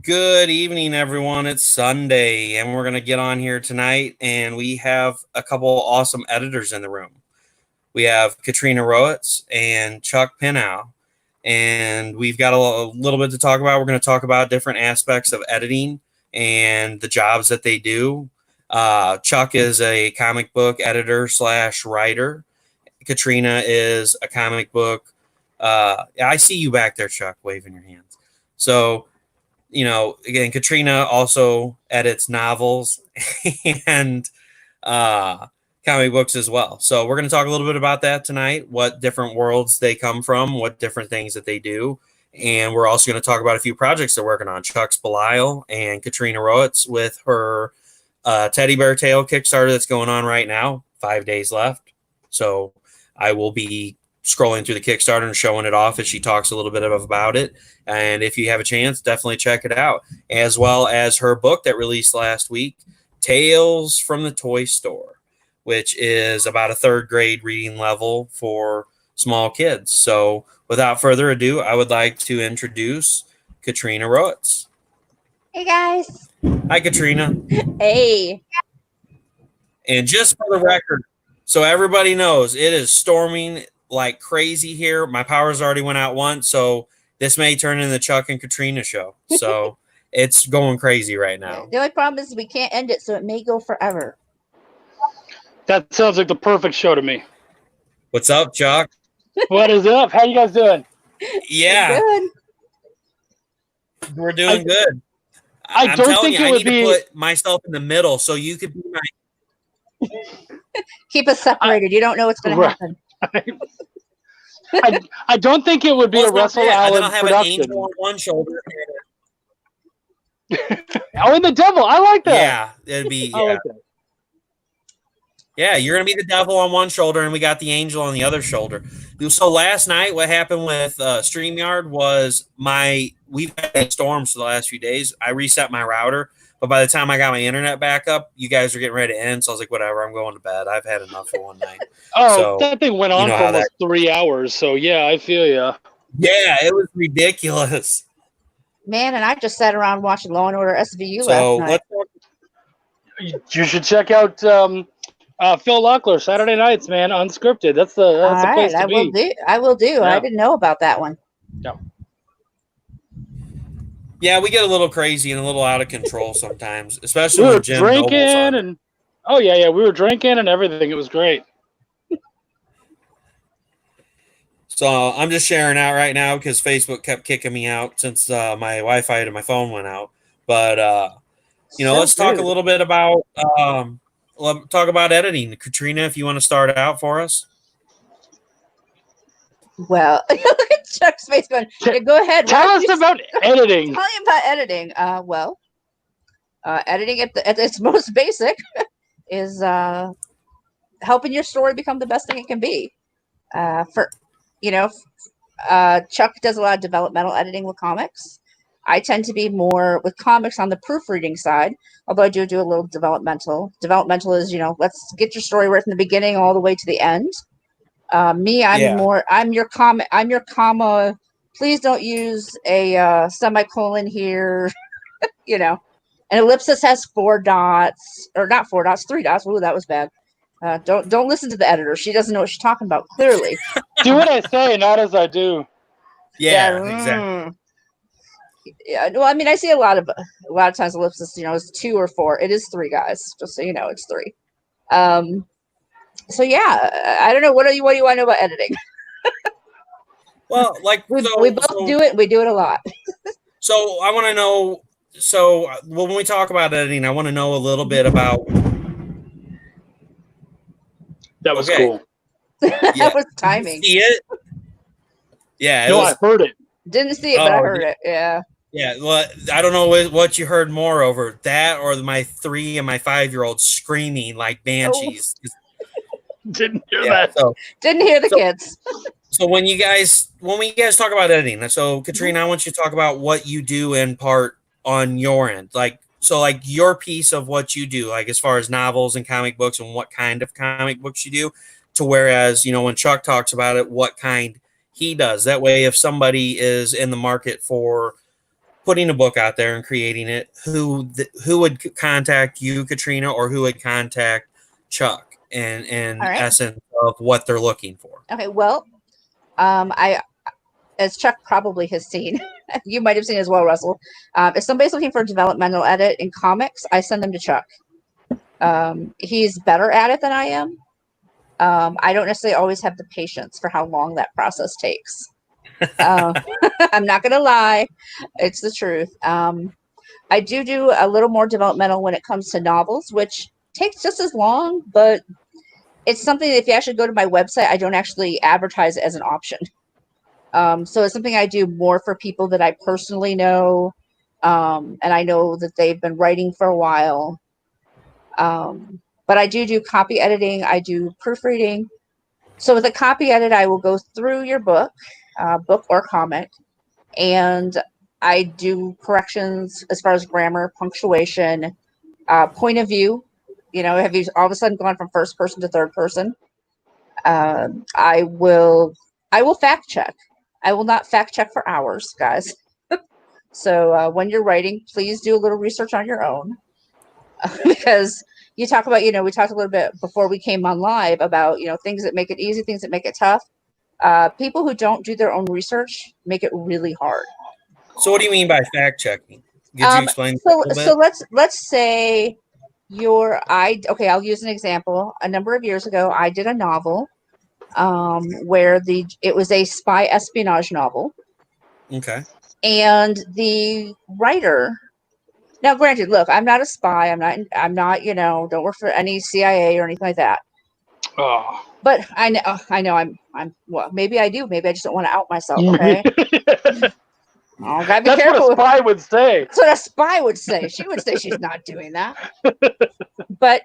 Good evening, everyone. It's Sunday, and we're going to get on here tonight, and we have a couple awesome editors in the room. We have Katrina Rowitz and Chuck Pineau, and we've got a little bit to talk about. We're going to talk about different aspects of editing and the jobs that they do. Chuck is a comic book editor slash writer. Katrina is a comic book. I see you back there, Chuck, waving your hands. So, again, Katrina also edits novels and comic books as well. So we're going to talk a little bit about that tonight, what different worlds they come from, what different things that they do. And we're also going to talk about a few projects they're working on. Chuck's Belial and Katrina Rowitz with her Teddy Bear Tale Kickstarter that's going on right now, 5 days left. So I will be scrolling through the Kickstarter and showing it off as she talks a little bit about it. And if you have a chance, definitely check it out, as well as her book that released last week, Tales from the Toy Store, which is about a third grade reading level for small kids. So without further ado, I would like to introduce Katrina Rowitz. Hey, guys. Hi, Katrina. Hey. And just for the record, so everybody knows, it is storming like crazy here. My power's already went out once, so this may turn into the Chuck and Katrina show. So it's going crazy right now. The only problem is we can't end it, so it may go forever. That sounds like the perfect show to me. What's up, Chuck? What is up? How you guys doing? Yeah, Good. we're doing good. I'm don't telling think you, I need be... to put myself in the middle so you could be my. Keep us separated. You don't know what's going to happen. I don't think it would be a Russell Allen I'll have production. an angel on one shoulder. Oh, and the devil. I like that. Yeah, it'd be. Yeah. Like that. Yeah, you're gonna be the devil on one shoulder, and we got the angel on the other shoulder. So last night, what happened with StreamYard was we've had storms for the last few days. I reset my router, but by the time I got my internet back up, you guys were getting ready to end. So I was like, whatever, I'm going to bed. I've had enough for one night. So, that thing went on for almost 3 hours. So yeah, I feel you. Yeah, it was ridiculous. Man, and I just sat around watching Law and Order SVU last night. You should check out Phil Locklear Saturday nights, man, unscripted. That's the place to be. I will do. Yeah. I didn't know about that one. No. Yeah, we get a little crazy and a little out of control sometimes, especially when Jim drinking and we were drinking and everything. It was great. So I'm just sharing out right now because Facebook kept kicking me out since my Wi-Fi to my phone went out. But let's talk a little bit about editing. Katrina, if you want to start out for us. Well, look at Chuck's face going, yeah, go ahead. Tell us about editing. Tell me about editing. Editing at its most basic is helping your story become the best thing it can be. Chuck does a lot of developmental editing with comics. I tend to be more with comics on the proofreading side, although I do a little developmental. Developmental is, let's get your story right from the beginning all the way to the end. I'm your comma. Please don't use a semicolon here. An ellipsis has 4 dots, or not 4 dots, 3 dots. Ooh, that was bad. Don't listen to the editor. She doesn't know what she's talking about. Clearly, do what I say, not as I do. Yeah, exactly. Yeah, well, I mean, I see a lot of times ellipsis. Is 2 or 4. It is 3, guys. Just so you know, it's 3. So yeah, I don't know. What do you want to know about editing? Well, we both do it. We do it a lot. So I want to know. So when we talk about editing, I want to know a little bit about. That was cool. That was timing. See it? Yeah. I heard it. Didn't see it, but I heard it. Yeah. Yeah. Well, I don't know what you heard more over that or my 3 and my 5-year-old screaming like banshees. Oh. Didn't hear that. Didn't hear the kids. So when we guys talk about editing, so Katrina, I want you to talk about what you do in part on your end, like your piece of what you do, like as far as novels and comic books and what kind of comic books you do, to whereas when Chuck talks about it, what kind he does. That way, if somebody is in the market for putting a book out there and creating it, who would contact you, Katrina, or who would contact Chuck in All right. essence of what they're looking for? Okay, well, I, as Chuck probably has seen, you might have seen as well, Russell. If somebody's looking for a developmental edit in comics, I send them to Chuck. He's better at it than I am. I don't necessarily always have the patience for how long that process takes. I'm not going to lie. It's the truth. I do a little more developmental when it comes to novels, which takes just as long, but it's something that if you actually go to my website, I don't actually advertise it as an option. So it's something I do more for people that I personally know, and I know that they've been writing for a while. But I do copy editing. I do proofreading. So with a copy edit, I will go through your book or comic, and I do corrections as far as grammar, punctuation, point of view. Have you all of a sudden gone from first person to third person? I will fact check. I will not fact check for hours, guys. So when you're writing, please do a little research on your own, because you talk about, we talked a little bit before we came on live about, things that make it easy, things that make it tough. People who don't do their own research make it really hard. So what do you mean by fact checking? Could you explain that a little bit? So let's say I'll use an example. A number of years ago, I did a novel where it was a spy espionage novel. Okay. And the writer, now granted, look, I'm not a spy. I'm not, don't work for any CIA or anything like that. Oh. But I know I'm well, maybe I do. Maybe I just don't want to out myself. Okay. Gotta be That's careful. what a spy would say. That's what a spy would say. She would say she's not doing that. But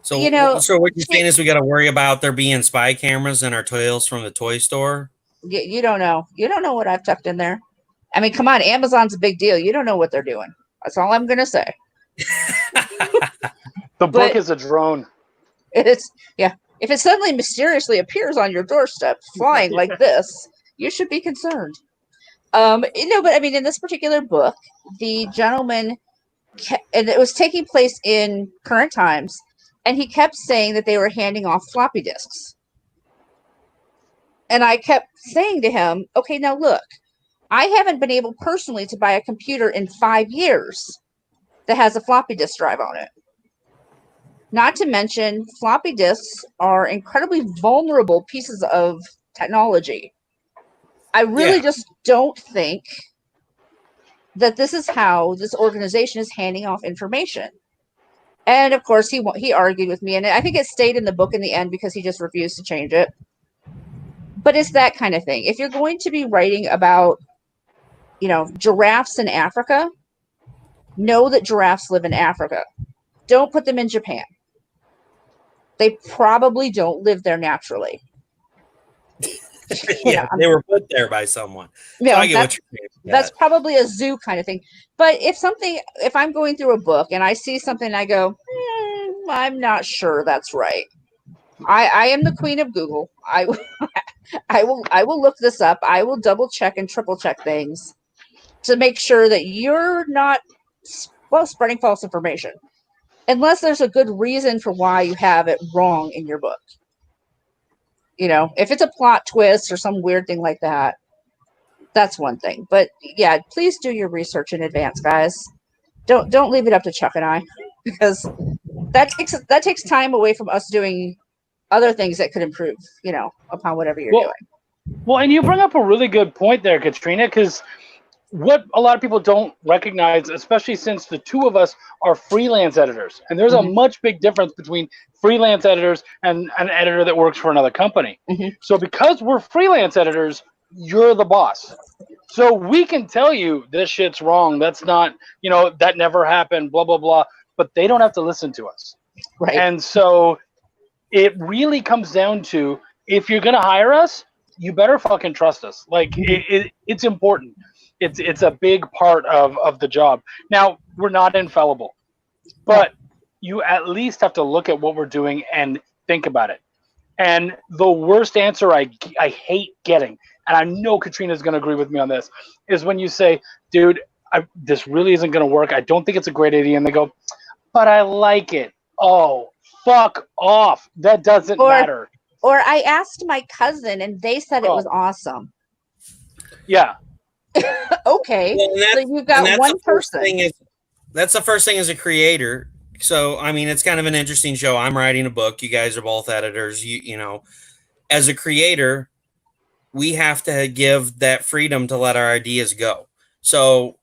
so what you're saying is we got to worry about there being spy cameras in our toys from the toy store? You don't know. You don't know what I've tucked in there. I mean, come on, Amazon's a big deal. You don't know what they're doing. That's all I'm gonna say. The book is a drone. If it suddenly mysteriously appears on your doorstep flying like this, you should be concerned. But I mean, in this particular book, the gentleman, and it was taking place in current times, and he kept saying that they were handing off floppy disks. And I kept saying to him, okay, now look, I haven't been able personally to buy a computer in 5 years that has a floppy disk drive on it. Not to mention, floppy disks are incredibly vulnerable pieces of technology. I really just don't think that this is how this organization is handing off information. And of course, he argued with me, and I think it stayed in the book in the end because he just refused to change it. But it's that kind of thing. If you're going to be writing about, giraffes in Africa, know that giraffes live in Africa. Don't put them in Japan. They probably don't live there naturally. They were put there by someone. So I get what you're saying. That's probably a zoo kind of thing. But if I'm going through a book and I see something and I go, I'm not sure that's right. I am the queen of Google. I will look this up. I will double check and triple check things to make sure that you're not spreading false information, unless there's a good reason for why you have it wrong in your book. If it's a plot twist or some weird thing like that, that's one thing. But yeah, please do your research in advance, guys. Don't leave it up to Chuck and I, because that takes time away from us doing other things that could improve, upon whatever you're doing. Well, and you bring up a really good point there, Katrina, because what a lot of people don't recognize, especially since the two of us are freelance editors, and there's a much big difference between freelance editors and an editor that works for another company. So because we're freelance editors, you're the boss. So we can tell you this shit's wrong. That's not, that never happened, blah, blah, blah. But they don't have to listen to us. Right. And so it really comes down to, if you're going to hire us, you better fucking trust us. Like, it's important. It's a big part of the job. Now, we're not infallible, but you at least have to look at what we're doing and think about it. And the worst answer I hate getting, and I know Katrina's going to agree with me on this, is when you say, dude, this really isn't going to work. I don't think it's a great idea. And they go, but I like it. Oh, fuck off. That doesn't matter. Or I asked my cousin and they said it was awesome. Yeah. Okay. Well, so you've got one person. That's the first thing as a creator. So, I mean, it's kind of an interesting show. I'm writing a book. You guys are both editors. You know, as a creator, we have to give that freedom to let our ideas go. So,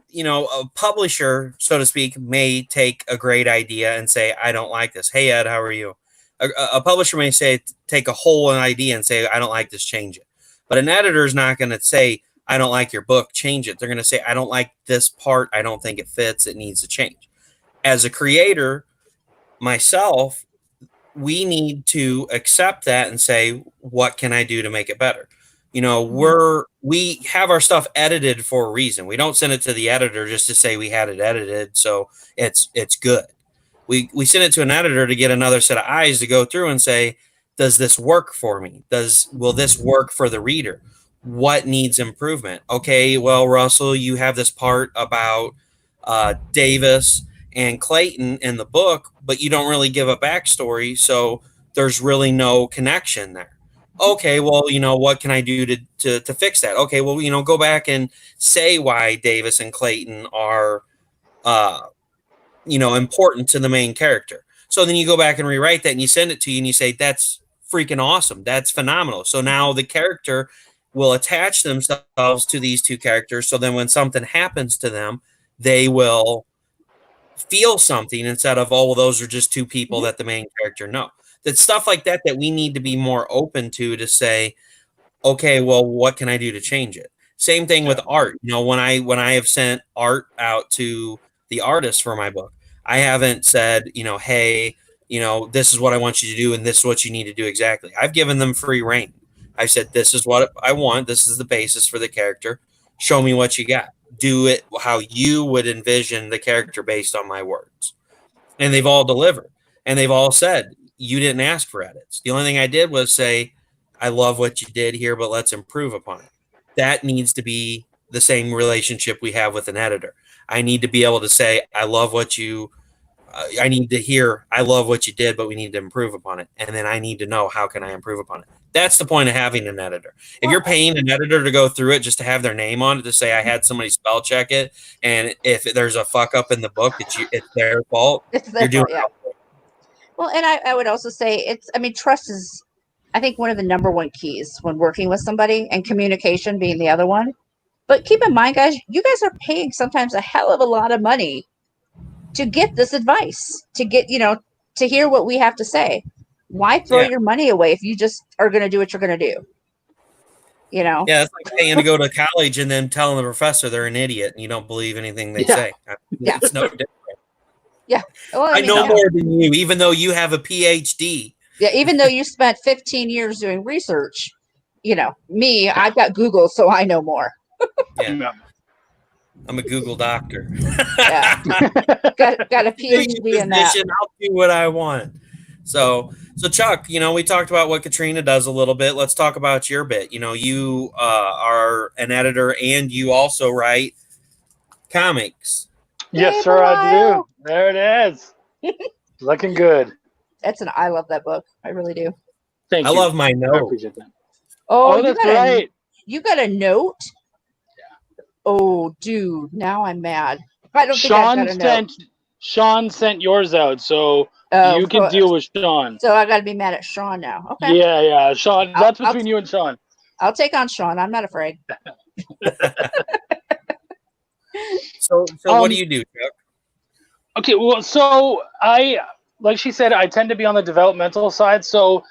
you know, a publisher, so to speak, may take a great idea and say, I don't like this. Hey, Ed, how are you? A publisher may say, take a whole idea and say, I don't like this, change it. But an editor is not going to say, I don't like your book, change it. They're going to say, I don't like this part. I don't think it fits. It needs to change. As a creator, myself, we need to accept that and say, what can I do to make it better? You know, we have our stuff edited for a reason. We don't send it to the editor just to say we had it edited, so it's good. We send it to an editor to get another set of eyes to go through and say, does this work for me? Will this work for the reader? What needs improvement? Okay, well, Russell, you have this part about Davis and Clayton in the book, but you don't really give a backstory, so there's really no connection there. Okay, well, you know, what can I do to fix that? Okay, well, you know, go back and say why Davis and Clayton are, you know, important to the main character. So then you go back and rewrite that and you send it to you and you say, that's freaking awesome. That's phenomenal. So now the character will attach themselves to these two characters. So then when something happens to them, they will feel something instead of, oh, well, those are just two people that the main character know. That's stuff like that we need to be more open to say, okay, well, what can I do to change it? Same thing with art. You know, when I have sent art out to the artist for my book, I haven't said, you know, hey, you know, this is what I want you to do and this is what you need to do exactly. I've given them free reign. I said, this is what I want. This is the basis for the character. Show me what you got. Do it how you would envision the character based on my words. And they've all delivered. And they've all said, you didn't ask for edits. The only thing I did was say, I love what you did here, but let's improve upon it. That needs to be the same relationship we have with an editor. I need to be able to say, I love what you, I need to hear, I love what you did, but we need to improve upon it. And then I need to know, how can I improve upon it? That's the point of having an editor. If you're paying an editor to go through it just to have their name on it, to say I had somebody spell check it, and if there's a fuck up in the book, it's their fault. It's their fault, yeah. Well, and I would also say trust is, I think, one of the number one keys when working with somebody, and communication being the other one. But keep in mind, guys, you guys are paying sometimes a hell of a lot of money to get this advice, to get, you know, to hear what we have to say. Why throw your money away if you just are going to do what you're going to do? You know? Yeah, it's like paying to go to college and then telling the professor they're an idiot and you don't believe anything they say. It's no different. Yeah. Well, I know more than you, even though you have a PhD. Yeah, even though you spent 15 years doing research, you know, me, I've got Google, so I know more. Yeah. I'm a Google doctor. Yeah. got a PhD in that. I'll do what I want. So Chuck, you know, we talked about what Katrina does a little bit. Let's talk about your bit. You know, you are an editor and you also write comics. Yes, sir, I do. There it is. Looking good. I love that book. I really do. Thank you. I love my note. I appreciate that. Oh, that's right. You got a note? Yeah. Oh, dude, now I'm mad. I don't think I got a note. Sean sent yours out, so you can deal with Sean. So I got to be mad at Sean now. Okay. Yeah, Sean. That's between you and Sean. I'll take on Sean. I'm not afraid. So what do you do, Chuck? Okay, well, so like she said, I tend to be on the developmental side. So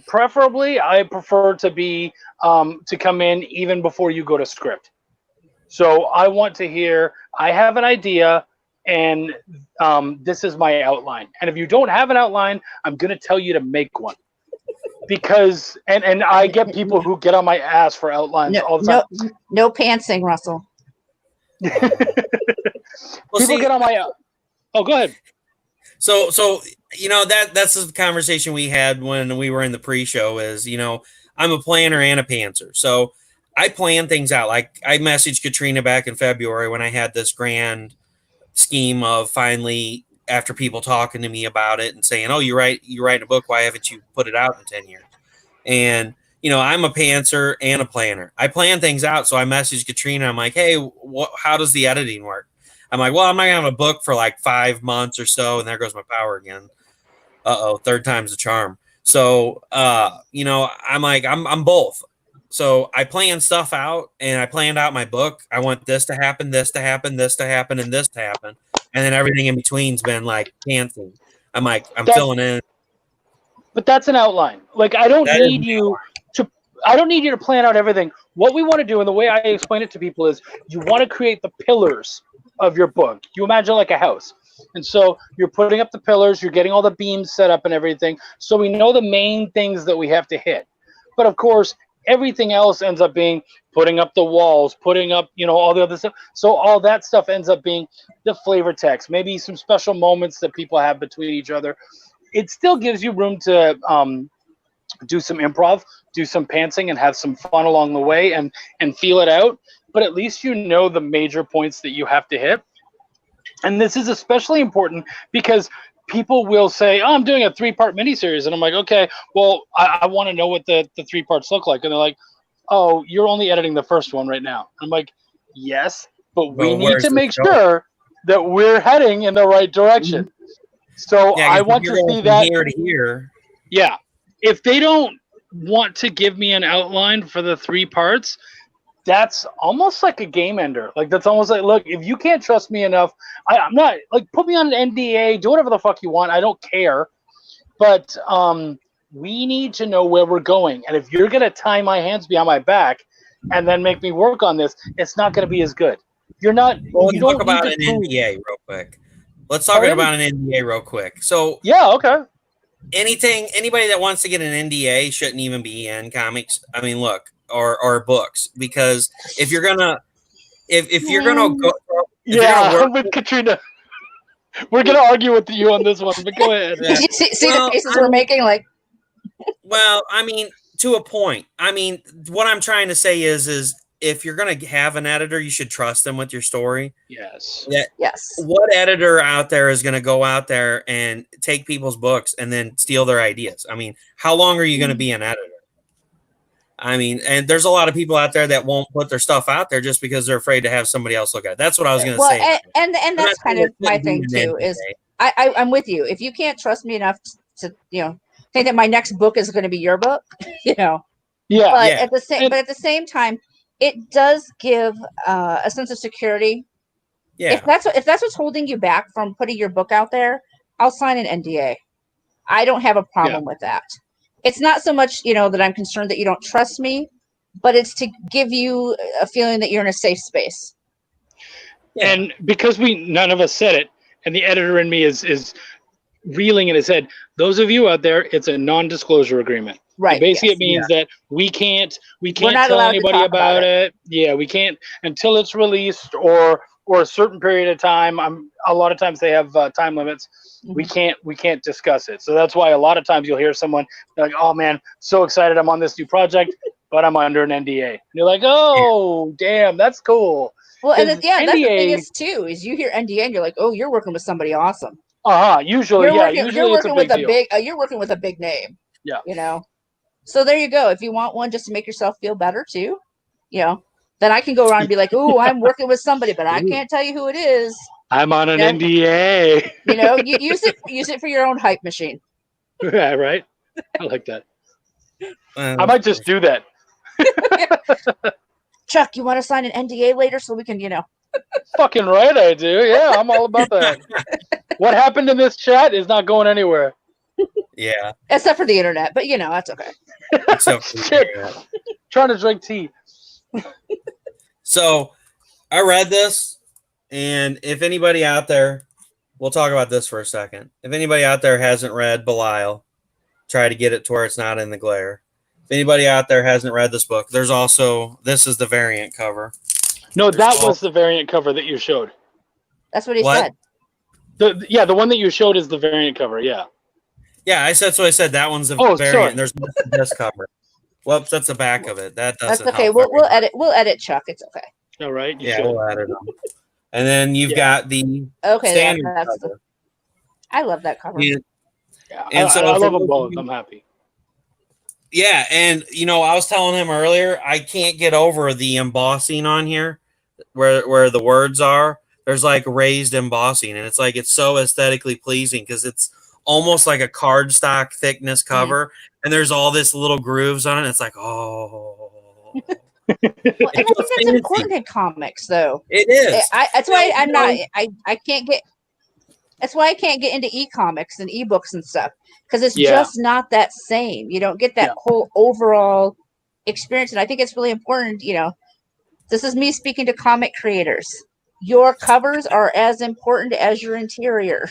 preferably, I prefer to be to come in even before you go to script. So I want to hear, I have an idea, and this is my outline. And if you don't have an outline, I'm going to tell you to make one. Because, and I get people who get on my ass for outlines all the time. No pantsing, Russell. People get on my... Oh, go ahead. So you know, that's the conversation we had when we were in the pre-show is, you know, I'm a planner and a pantser. So I plan things out. Like I messaged Katrina back in February when I had this grand scheme of finally, after people talking to me about it and saying, "Oh, you're writing a book. Why haven't you put it out in 10 years?" And I'm a pantser and a planner. I plan things out. So I messaged Katrina. I'm like, "Hey, how does the editing work?" I'm like, "Well, I'm not gonna have a book for like 5 months or so." And there goes my power again. Third time's the charm. So, I'm like, I'm both. So I plan stuff out, and I planned out my book. I want this to happen, this to happen, this to happen, and this to happen. And then everything in between's been like canceled. I'm like, I'm filling in. But that's an outline. Like, I don't need you to plan out everything. What we want to do, and the way I explain it to people, is you want to create the pillars of your book. You imagine like a house. And so you're putting up the pillars, you're getting all the beams set up and everything. So we know the main things that we have to hit. But of course, everything else ends up being putting up the walls, putting up, all the other stuff. So all that stuff ends up being the flavor text, maybe some special moments that people have between each other. It still gives you room to do some improv, do some pantsing, and have some fun along the way and feel it out. But at least you know the major points that you have to hit. And this is especially important because people will say, "Oh, I'm doing a 3-part miniseries." And I'm like, "Okay, well, I want to know what the 3 parts look like." And they're like, "Oh, you're only editing the first one right now." I'm like, "Yes, but we need to make sure that we're heading in the right direction." So I want to see that here to here. Yeah. If they don't want to give me an outline for the 3 parts, that's almost like a game ender. Like, that's almost like, look, if you can't trust me enough, I'm not, like, put me on an NDA, do whatever the fuck you want. I don't care. But we need to know where we're going. And if you're going to tie my hands behind my back and then make me work on this, it's not going to be as good. You're not. Well, you talk about an NDA real quick. Let's talk about an NDA real quick. So, yeah, okay. Anybody that wants to get an NDA shouldn't even be in comics. I mean, look, or books, because if you're gonna go, I'm with Katrina. We're gonna argue with you on this one, but go ahead. Did you see the faces we're making? Like, well, I mean, to a point. I mean, what I'm trying to say is if you're gonna have an editor, you should trust them with your story. Yes. Yes. What editor out there is gonna go out there and take people's books and then steal their ideas? I mean, how long are you gonna be an editor? I mean, and there's a lot of people out there that won't put their stuff out there just because they're afraid to have somebody else look at it. That's what I was going to say. And that's kind of my thing too. Is I'm with you. If you can't trust me enough to think that my next book is going to be your book, Yeah. But at the same time, it does give a sense of security. Yeah. If that's what's holding you back from putting your book out there, I'll sign an NDA. I don't have a problem with that. It's not so much, that I'm concerned that you don't trust me, but it's to give you a feeling that you're in a safe space. And because none of us said it, and the editor in me is reeling in his head, those of you out there, it's a non-disclosure agreement. Right. Basically, it means that we can't tell anybody about it. Yeah, we can't until it's released or a certain period of time. A lot of times they have time limits. Mm-hmm. We can't discuss it. So that's why a lot of times you'll hear someone like, "Oh man, so excited I'm on this new project, but I'm under an NDA." And you're like, "Oh, damn, that's cool." Well, and that's the thing is too, is you hear NDA and you're like, "Oh, you're working with somebody awesome." Usually, usually it's a big deal. You're working with a big name. Yeah. So there you go. If you want one just to make yourself feel better too, then I can go around and be like, "Oh, I'm working with somebody, but I can't tell you who it is. I'm on an NDA." You use it for your own hype machine. Yeah, right. I like that. I might just do that. Chuck, you want to sign an NDA later so we can, Fucking right, I do. Yeah, I'm all about that. What happened in this chat is not going anywhere. Yeah. Except for the internet, but that's okay. Shit. Trying to drink tea. So I read this, and if anybody out there, we'll talk about this for a second. If anybody out there hasn't read Belial, try to get it to where it's not in the glare. If anybody out there hasn't read this book, this is the variant cover. No, that was the variant cover that you showed. That's what he said. The one that you showed is the variant cover, yeah. Yeah, that's what I said. That one's the variant. Sorry. There's this cover. Whoops, that's the back of it. That That's doesn't okay. help. We'll edit. We'll edit Chuck. It's okay. All right. Yeah, we'll edit them. And then you've got the Okay, standard that's cover. I love that cover. And, and so I love them both. You, I'm happy. Yeah, and I was telling him earlier, I can't get over the embossing on here, where the words are. There's like raised embossing, and it's like it's so aesthetically pleasing because it's almost like a cardstock thickness cover, and there's all this little grooves on it. It's like, oh. Well, and I think that's important in comics, though. It is. That's why I'm not. I can't get. That's why I can't get into e-comics and ebooks and stuff because it's just not that same. You don't get that whole overall experience, and I think it's really important. This is me speaking to comic creators. Your covers are as important as your interior.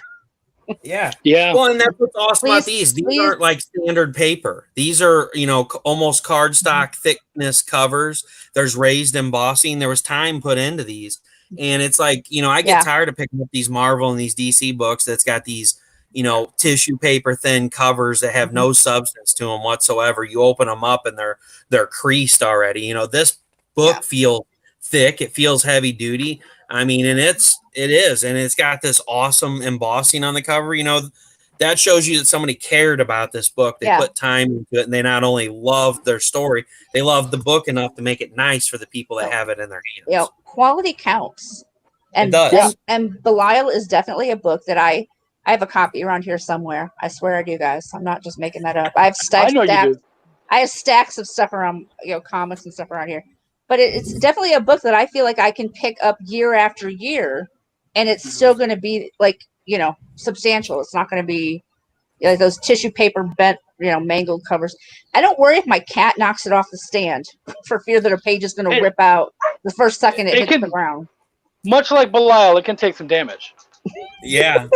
Yeah. Well, and that's what's awesome about these. These aren't like standard paper. These are, almost cardstock thickness covers. There's raised embossing. There was time put into these. And it's like, I get tired of picking up these Marvel and these DC books that's got these, tissue paper thin covers that have no substance to them whatsoever. You open them up and they're creased already. This book feels thick. It feels heavy duty. I mean, and it is, and it's got this awesome embossing on the cover. That shows you that somebody cared about this book. They put time into it, and they not only loved their story, they loved the book enough to make it nice for the people that have it in their hands. Quality counts. And, it does. And Belial is definitely a book that I have a copy around here somewhere. I swear I do, guys. I'm not just making that up. I have stacks. I have stacks of stuff around, comics and stuff around here. But it's definitely a book that I feel like I can pick up year after year, and it's still going to be like, substantial. It's not going to be like those tissue paper bent, mangled covers. I don't worry if my cat knocks it off the stand for fear that a page is going to rip out the first second it hits the ground. Much like Belial, it can take some damage. Yeah.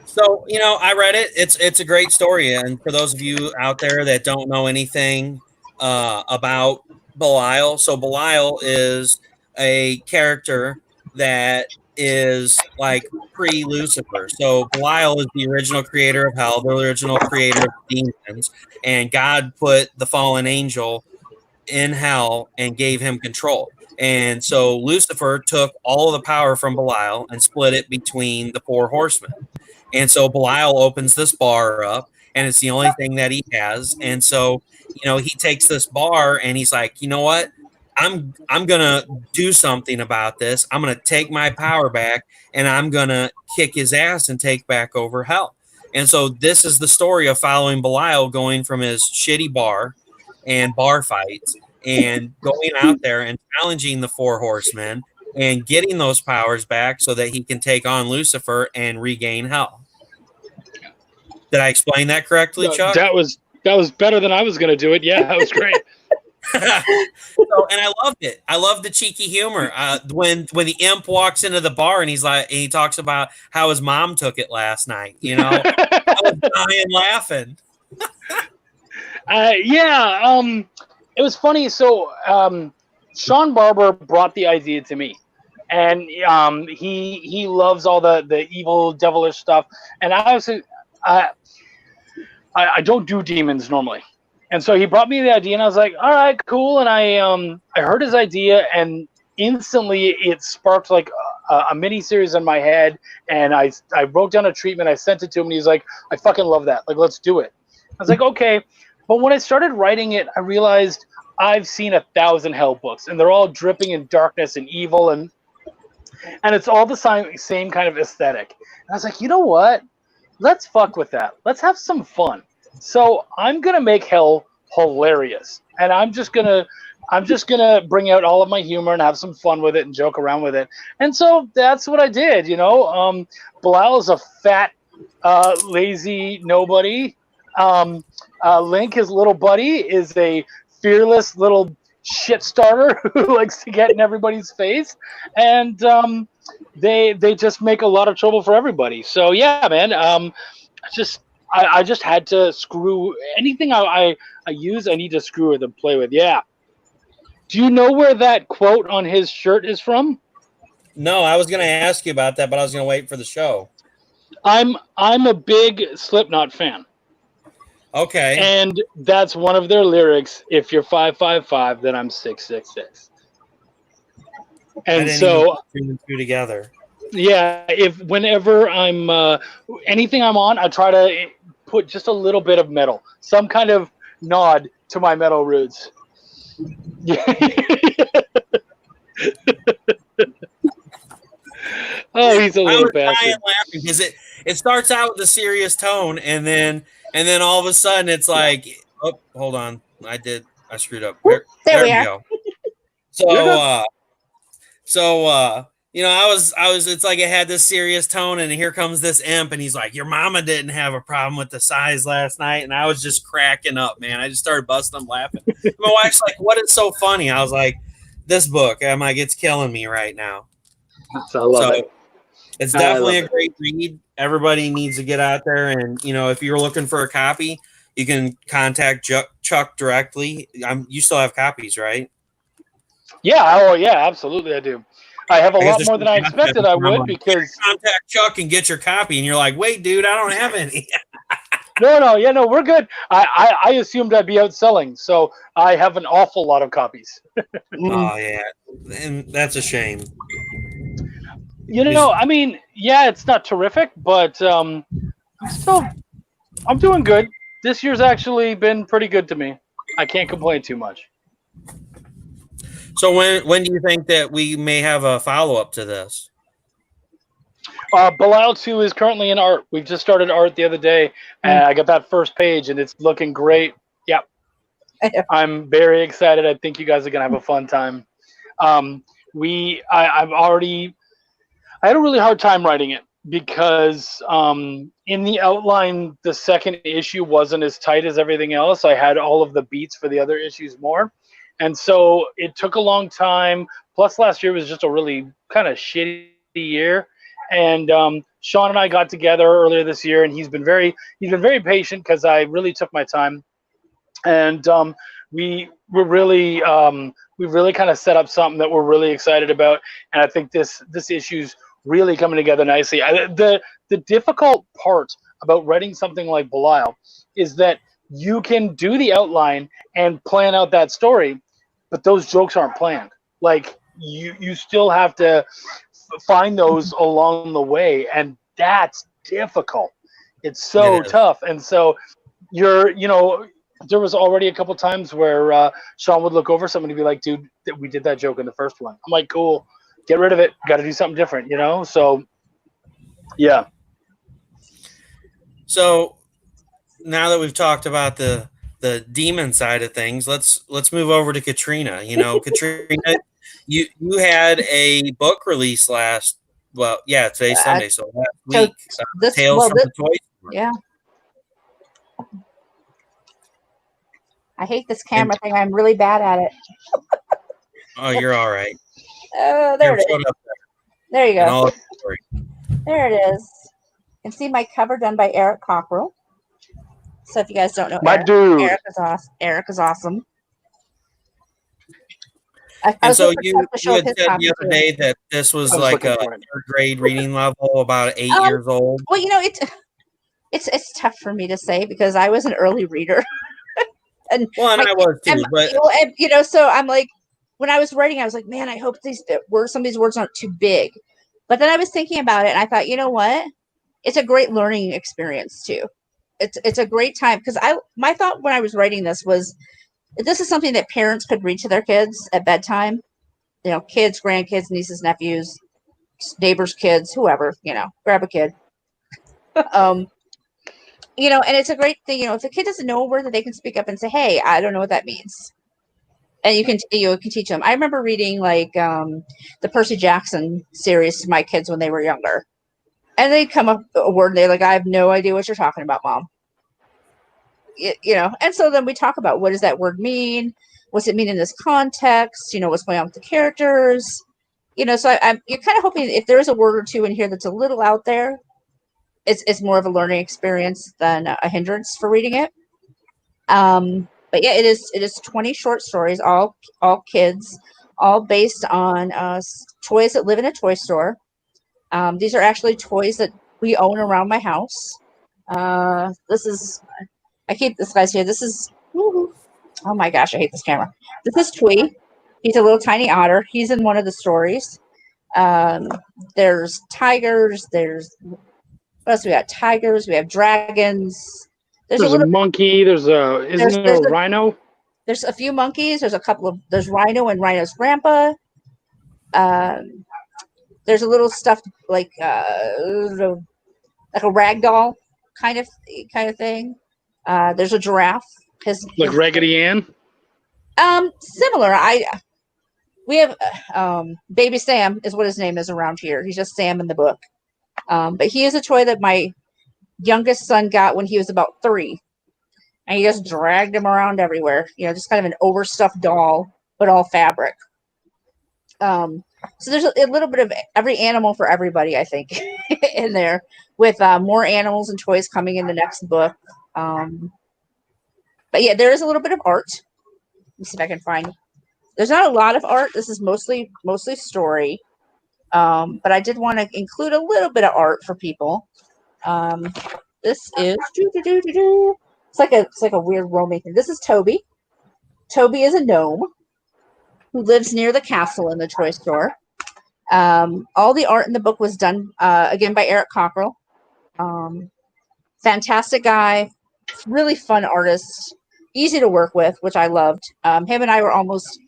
So, I read it. It's a great story. And for those of you out there that don't know anything about Belial. So Belial is a character that is like pre-Lucifer. So Belial is the original creator of hell, the original creator of demons, and God put the fallen angel in hell and gave him control. And so Lucifer took all of the power from Belial and split it between the four horsemen. And so Belial opens this bar up, and it's the only thing that he has. And so he takes this bar and he's like, you know what? I'm going to do something about this. I'm going to take my power back and I'm going to kick his ass and take back over hell. And so this is the story of following Belial going from his shitty bar and bar fights and going out there and challenging the four horsemen and getting those powers back so that he can take on Lucifer and regain hell. Did I explain that correctly, Chuck? That was better than I was going to do it. Yeah, that was great. And I loved it. I love the cheeky humor. When the imp walks into the bar and he talks about how his mom took it last night. I was dying laughing. It was funny. So Sean Barber brought the idea to me, and he loves all the evil, devilish stuff. And I don't do demons normally. And so he brought me the idea, and I was like, all right, cool. And I heard his idea, and instantly it sparked like a mini series in my head. And I wrote down a treatment. I sent it to him, and he's like, I fucking love that. Like, let's do it. I was like, okay. But when I started writing it, I realized I've seen 1,000 hell books, and they're all dripping in darkness and evil, and it's all the same kind of aesthetic. And I was like, you know what? Let's fuck with that. Let's have some fun. So I'm gonna make hell hilarious, and I'm just gonna bring out all of my humor and have some fun with it and joke around with it. And so that's what I did. Belial is a fat, lazy nobody. Link, his little buddy, is a fearless little shit starter who likes to get in everybody's face, and they just make a lot of trouble for everybody. So yeah, man. I just had to screw anything I use. I need to screw with and play with. Yeah. Do you know where that quote on his shirt is from? No, I was going to ask you about that, but I was going to wait for the show. I'm a big Slipknot fan. Okay. And that's one of their lyrics. If you're 555, then I'm 666. I And didn't even so, put two and two together. yeah, if whenever I'm anything I'm on, I try to put just a little bit of metal, some kind of nod to my metal roots. Yeah. Oh, he's a I little was dying bastard. laughing because it starts out with a serious tone, and then all of a sudden it's like, oh, hold on, I screwed up. Whoop, there There we we are. go. You're good. I was. It's like it had this serious tone, and here comes this imp, and he's like, "Your mama didn't have a problem with the size last night," and I was just cracking up, man. I just started busting up laughing. My wife's like, "What is so funny?" I was like, "This book." I'm like, "It's killing me right now." I love it. It's I definitely love a great read. Everybody needs to get out there, and if you're looking for a copy, you can contact Chuck directly. You still have copies, right? Yeah. Oh, yeah. Absolutely, I do. I have a lot more than I expected I would like, because contact Chuck and get your copy, and you're like, "Wait, dude, I don't have any." no, we're good. I assumed I'd be out selling, so I have an awful lot of copies. Oh yeah, and that's a shame. I mean, yeah, it's not terrific, but I'm doing good. This year's actually been pretty good to me. I can't complain too much. So when do you think that we may have a follow up to this? Belial 2 is currently in art. We've just started art the other day, and I got that first page, and it's looking great. Yep. I'm very excited. I think you guys are going to have a fun time. I had a really hard time writing it because in the outline, the second issue wasn't as tight as everything else. I had all of the beats for the other issues more. And so it took a long time. Plus, last year was just a really kind of shitty year. And Sean and I got together earlier this year, and he's been very patient because I really took my time. And we really kind of set up something that we're really excited about. And I think this issue's really coming together nicely. The difficult part about writing something like Belial is that you can do the outline and plan out that story, but those jokes aren't planned. Like you still have to find those along the way, and that's difficult. It's so tough. And so there was already a couple times where Sean would look over something and be like, "Dude, we did that joke in the first one." I'm like, "Cool, get rid of it. Got to do something different," So, yeah. So now that we've talked about the demon side of things, let's move over to Katrina. Katrina, you had a book release today's Sunday, so last week, Tales from the Toy Store. Yeah. I hate this camera thing. I'm really bad at it. Oh, you're all right. Oh, there it is. There you go. There it is. You can see my cover done by Eric Cockrell. So if you guys don't know, Eric is awesome. And so you had said the other day that this was like a third grade reading level, about 8 years old. Well, it's tough for me to say because I was an early reader. And I was too, but so I'm like, when I was writing, I was like, man, I hope some of these words aren't too big. But then I was thinking about it, and I thought, you know what? It's a great learning experience too. It's a great time because my thought when I was writing this was, this is something that parents could read to their kids at bedtime. Kids, grandkids, nieces, nephews, neighbors' kids, whoever. Grab a kid. And it's a great thing, if a kid doesn't know a word, that they can speak up and say, "Hey, I don't know what that means." And you can teach them. I remember reading like the Percy Jackson series to my kids when they were younger. And they'd come up a word and they're like, "I have no idea what you're talking about, Mom." And so then we talk about, what does that word mean? What's it mean in this context? What's going on with the characters? So you're kind of hoping if there is a word or two in here that's a little out there, it's more of a learning experience than a hindrance for reading it. But yeah, it is 20 short stories, all kids, all based on toys that live in a toy store. These are actually toys that we own around my house. I keep this guy's here. This is, oh my gosh, I hate this camera. This is Twee. He's a little tiny otter. He's in one of the stories. There's tigers. There's, what else we got? Tigers. We have dragons. There's a monkey. Isn't there a rhino? There's a few monkeys. There's Rhino and Rhino's grandpa. There's a little stuffed like a rag doll kind of thing. There's a giraffe. Like Raggedy Ann? Similar. We have Baby Sam is what his name is around here. He's just Sam in the book. But he is a toy that my youngest son got when he was about 3. And he just dragged him around everywhere. Just kind of an overstuffed doll, but all fabric. So there's a little bit of every animal for everybody, I think, in there, with more animals and toys coming in the next book. But yeah, there is a little bit of art. Let me see if I can find. There's not a lot of art. This is mostly story. But I did want to include a little bit of art for people. This is It's like a weird roaming thing. This is Toby. Toby is a gnome who lives near the castle in the toy store. All the art in the book was done again by Eric Cockrell. Fantastic guy, really fun artist, easy to work with, which I loved. Him and I were almost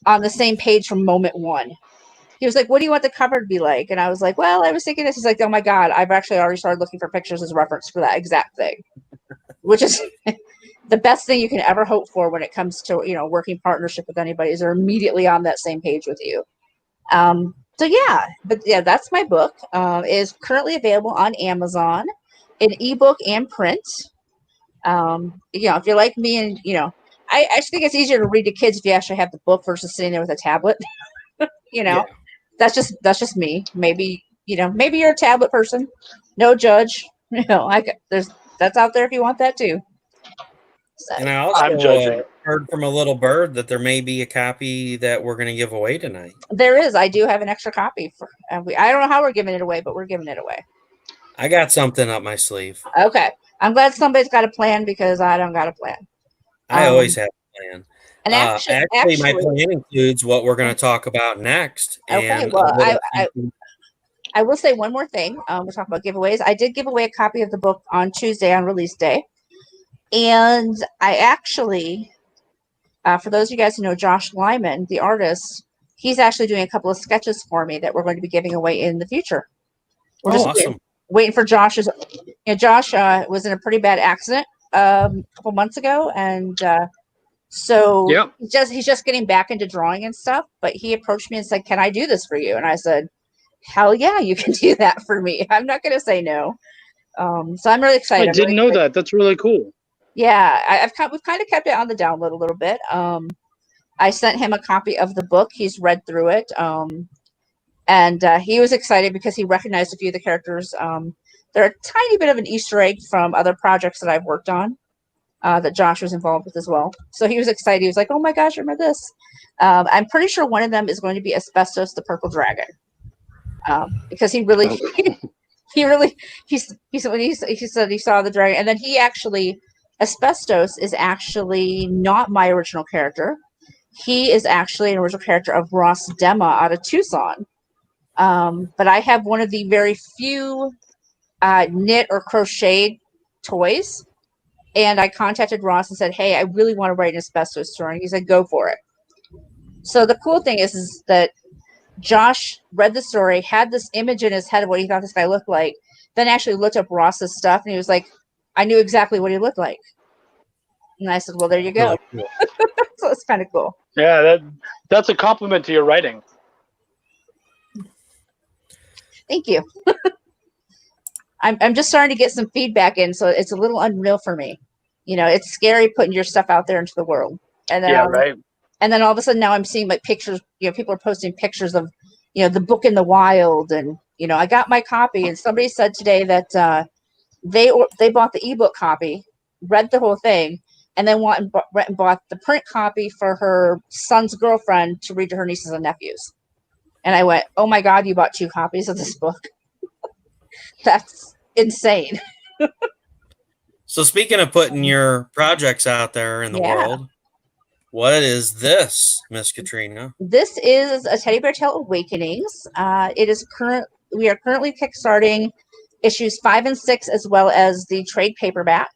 on the same page from moment one. He was like, "What do you want the cover to be like?" And I was like, "Well, I was thinking this." He's like, "Oh my God, I've actually already started looking for pictures as reference for that exact thing," which is the best thing you can ever hope for when it comes to working partnership with anybody. Is they're immediately on that same page with you. So yeah, but yeah, that's my book. It is currently available on Amazon in ebook and print. If you're like me, and I actually think it's easier to read to kids if you actually have the book versus sitting there with a tablet. Yeah. That's just me. Maybe you're a tablet person. No judge. That's out there if you want that too. So, And I also I'm judging. heard from a little bird that there may be a copy that we're going to give away tonight. there is. I do have an extra copy for. I don't know how we're giving it away, but we're giving it away. I got something up my sleeve. Okay, I'm glad somebody's got a plan because I don't got a plan. I always have a plan. And actually, my plan includes what we're going to talk about next. Okay, and well, I will say one more thing. We're talking about giveaways. I did give away a copy of the book on Tuesday on release day. And I actually, for those of you guys who know Josh Lyman, the artist, he's actually doing a couple of sketches for me that we're going to be giving away in the future. We're just awesome. waiting for Josh's. Josh was in a pretty bad accident a couple months ago, and so Yep. he's just getting back into drawing and stuff. But he approached me and said, "Can I do this for you?" And I said, "Hell yeah, you can do that for me. I'm not going to say no." So I'm really excited. I didn't know that. That's really cool. Yeah, we've kind of kept it on the download a little bit. I sent him a copy of the book. He's read through it, and he was excited because he recognized a few of the characters. They're a tiny bit of an Easter egg from other projects that I've worked on that Josh was involved with as well. So he was excited. He was like, "Oh my gosh, remember this?" I'm pretty sure one of them is going to be Asbestos, the Purple Dragon, because he really, he said he saw the dragon, and then he actually. Asbestos is actually not my original character. He is actually an original character of Ross Dema out of Tucson. But I have one of the very few knit or crocheted toys. And I contacted Ross and said, "Hey, I really want to write an Asbestos story." And he said, "Go for it." So the cool thing is that Josh read the story, had this image in his head of what he thought this guy looked like, then actually looked up Ross's stuff, and he was like, "I knew exactly what he looked like." And I said, "Well, there you go." Really cool. So it's kind of cool. Yeah, that's a compliment to your writing. Thank you. I'm just starting to get some feedback in, so it's a little unreal for me. It's scary putting your stuff out there into the world. And then right. And then all of a sudden now I'm seeing like pictures, people are posting pictures of, the book in the wild. And, I got my copy, and somebody said today that they bought the ebook copy, read the whole thing, and then went and bought the print copy for her son's girlfriend to read to her nieces and nephews. And I went, "Oh my God, you bought 2 copies of this book." That's insane. So speaking of putting your projects out there in the world, what is this, Miss Katrina? This is a Teddy Bear Tale Awakenings. We are currently kickstarting issues 5 and 6, as well as the trade paperback.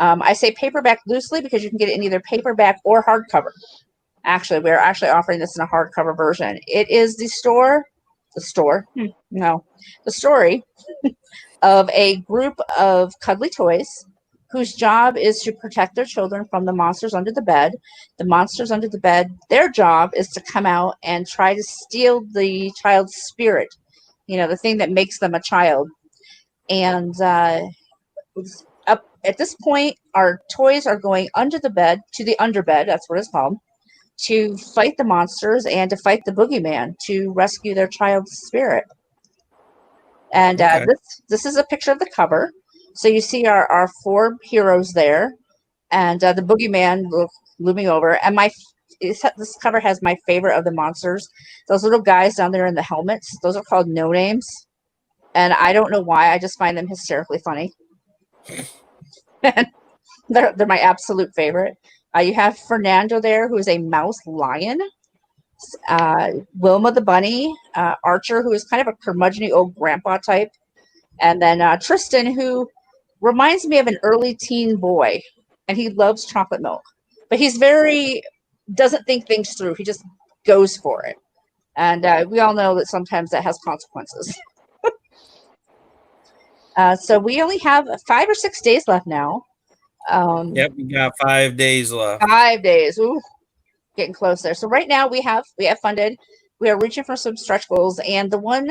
I say paperback loosely because you can get it in either paperback or hardcover. Actually, we're actually offering this in a hardcover version. It is the story of a group of cuddly toys whose job is to protect their children from the monsters under the bed. The monsters under the bed, their job is to come out and try to steal the child's spirit, the thing that makes them a child. And up at this point, our toys are going under the bed to the underbed, that's what it's called, to fight the monsters and to fight the boogeyman to rescue their child's spirit. And this is a picture of the cover. So you see our 4 heroes there, and the boogeyman looming over. And this cover has my favorite of the monsters. Those little guys down there in the helmets, those are called No Names. And I don't know why, I just find them hysterically funny. they're my absolute favorite. You have Fernando there, who is a mouse lion. Wilma the bunny. Archer, who is kind of a curmudgeon old grandpa type. And then Tristan, who reminds me of an early teen boy. And he loves chocolate milk. But he's doesn't think things through. He just goes for it. And we all know that sometimes that has consequences. So we only have 5 or 6 days left now. Yep, we got 5 days left. 5 days. Ooh, getting close there. So right now we have funded. We are reaching for some stretch goals, and the one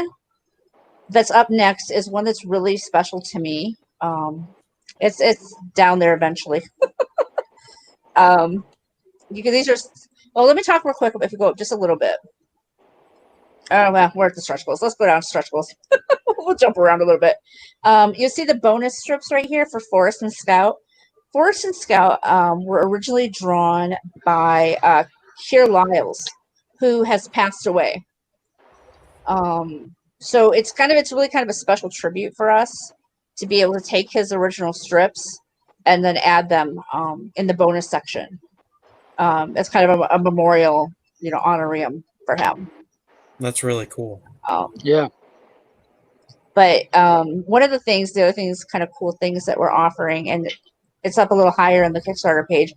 that's up next is one that's really special to me. It's down there eventually. Let me talk real quick if we go up just a little bit. Oh, well, we're at the stretch goals. Let's go down to stretch goals. We'll jump around a little bit. You'll see the bonus strips right here for Forrest and Scout. Forrest and Scout were originally drawn by Keir Lyles, who has passed away. So it's really kind of a special tribute for us to be able to take his original strips and then add them in the bonus section. It's kind of a memorial, honorarium for him. That's really cool. Yeah. But one of the other things, kind of cool things that we're offering, and it's up a little higher on the Kickstarter page,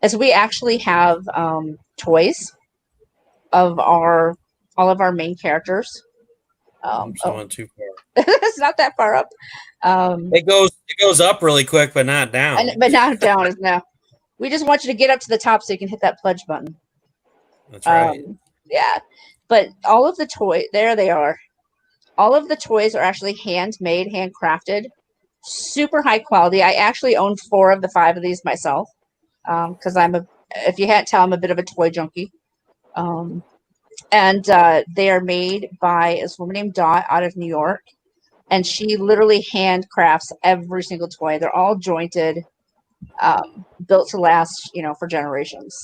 is we actually have toys of all of our main characters. Went too far. It's not that far up. It goes up really quick, but not down. But not down. No. We just want you to get up to the top so you can hit that pledge button. That's right. Yeah. But all of the there they are. All of the toys are actually handmade, handcrafted, super high quality. I actually own 4 of the 5 of these myself because if you can't tell, I'm a bit of a toy junkie. And they are made by this woman named Dot out of New York, and she literally handcrafts every single toy. They're all jointed, built to last, for generations.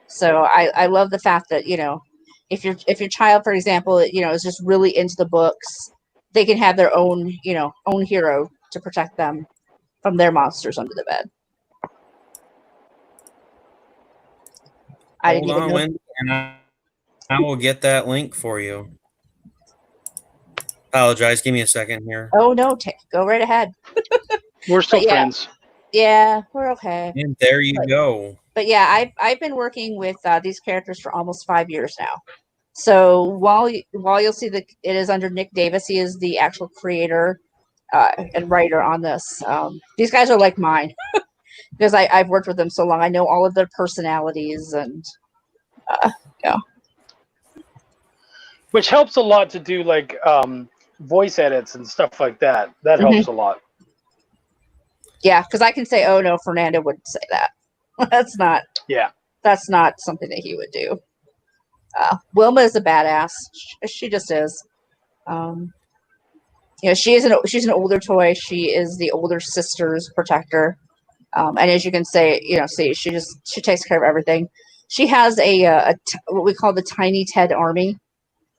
So I love the fact that, if your child, for example, is just really into the books, they can have their own hero to protect them from their monsters under the bed. Hold on, Wendy, and I will get that link for you. Apologize. Give me a second here. Oh, no. Go right ahead. We're still friends. Yeah, we're okay. And there you go. But yeah, I've been working with these characters for almost 5 years now. So while you'll see that it is under Nick Davis, he is the actual creator and writer on this. These guys are like mine because I've worked with them so long. I know all of their personalities and yeah. Which helps a lot to do like voice edits and stuff like that. That helps a lot. Yeah, because I can say, "Oh no, Fernando wouldn't say that." That's not something that he would do. Wilma is a badass. She just is. She's an older toy. She is the older sister's protector, and as you can see, she takes care of everything. She has what we call the Tiny Ted Army,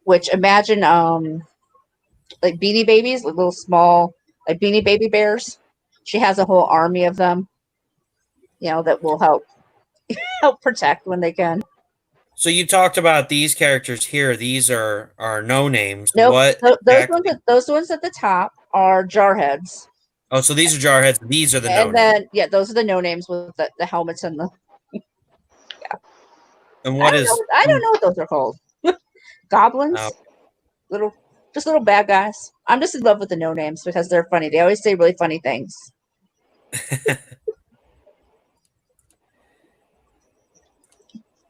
which imagine like Beanie Babies, like little small like Beanie Baby bears. She has a whole army of them, that will help protect when they can. So you talked about these characters here. These are no names. Nope. What? Those ones at the top are Jarheads. Oh, so these are Jarheads. These are the no And then names. those are the no names with the helmets and the. And I don't know what those are called. Goblins. Oh. Little bad guys. I'm just in love with the no names because they're funny. They always say really funny things.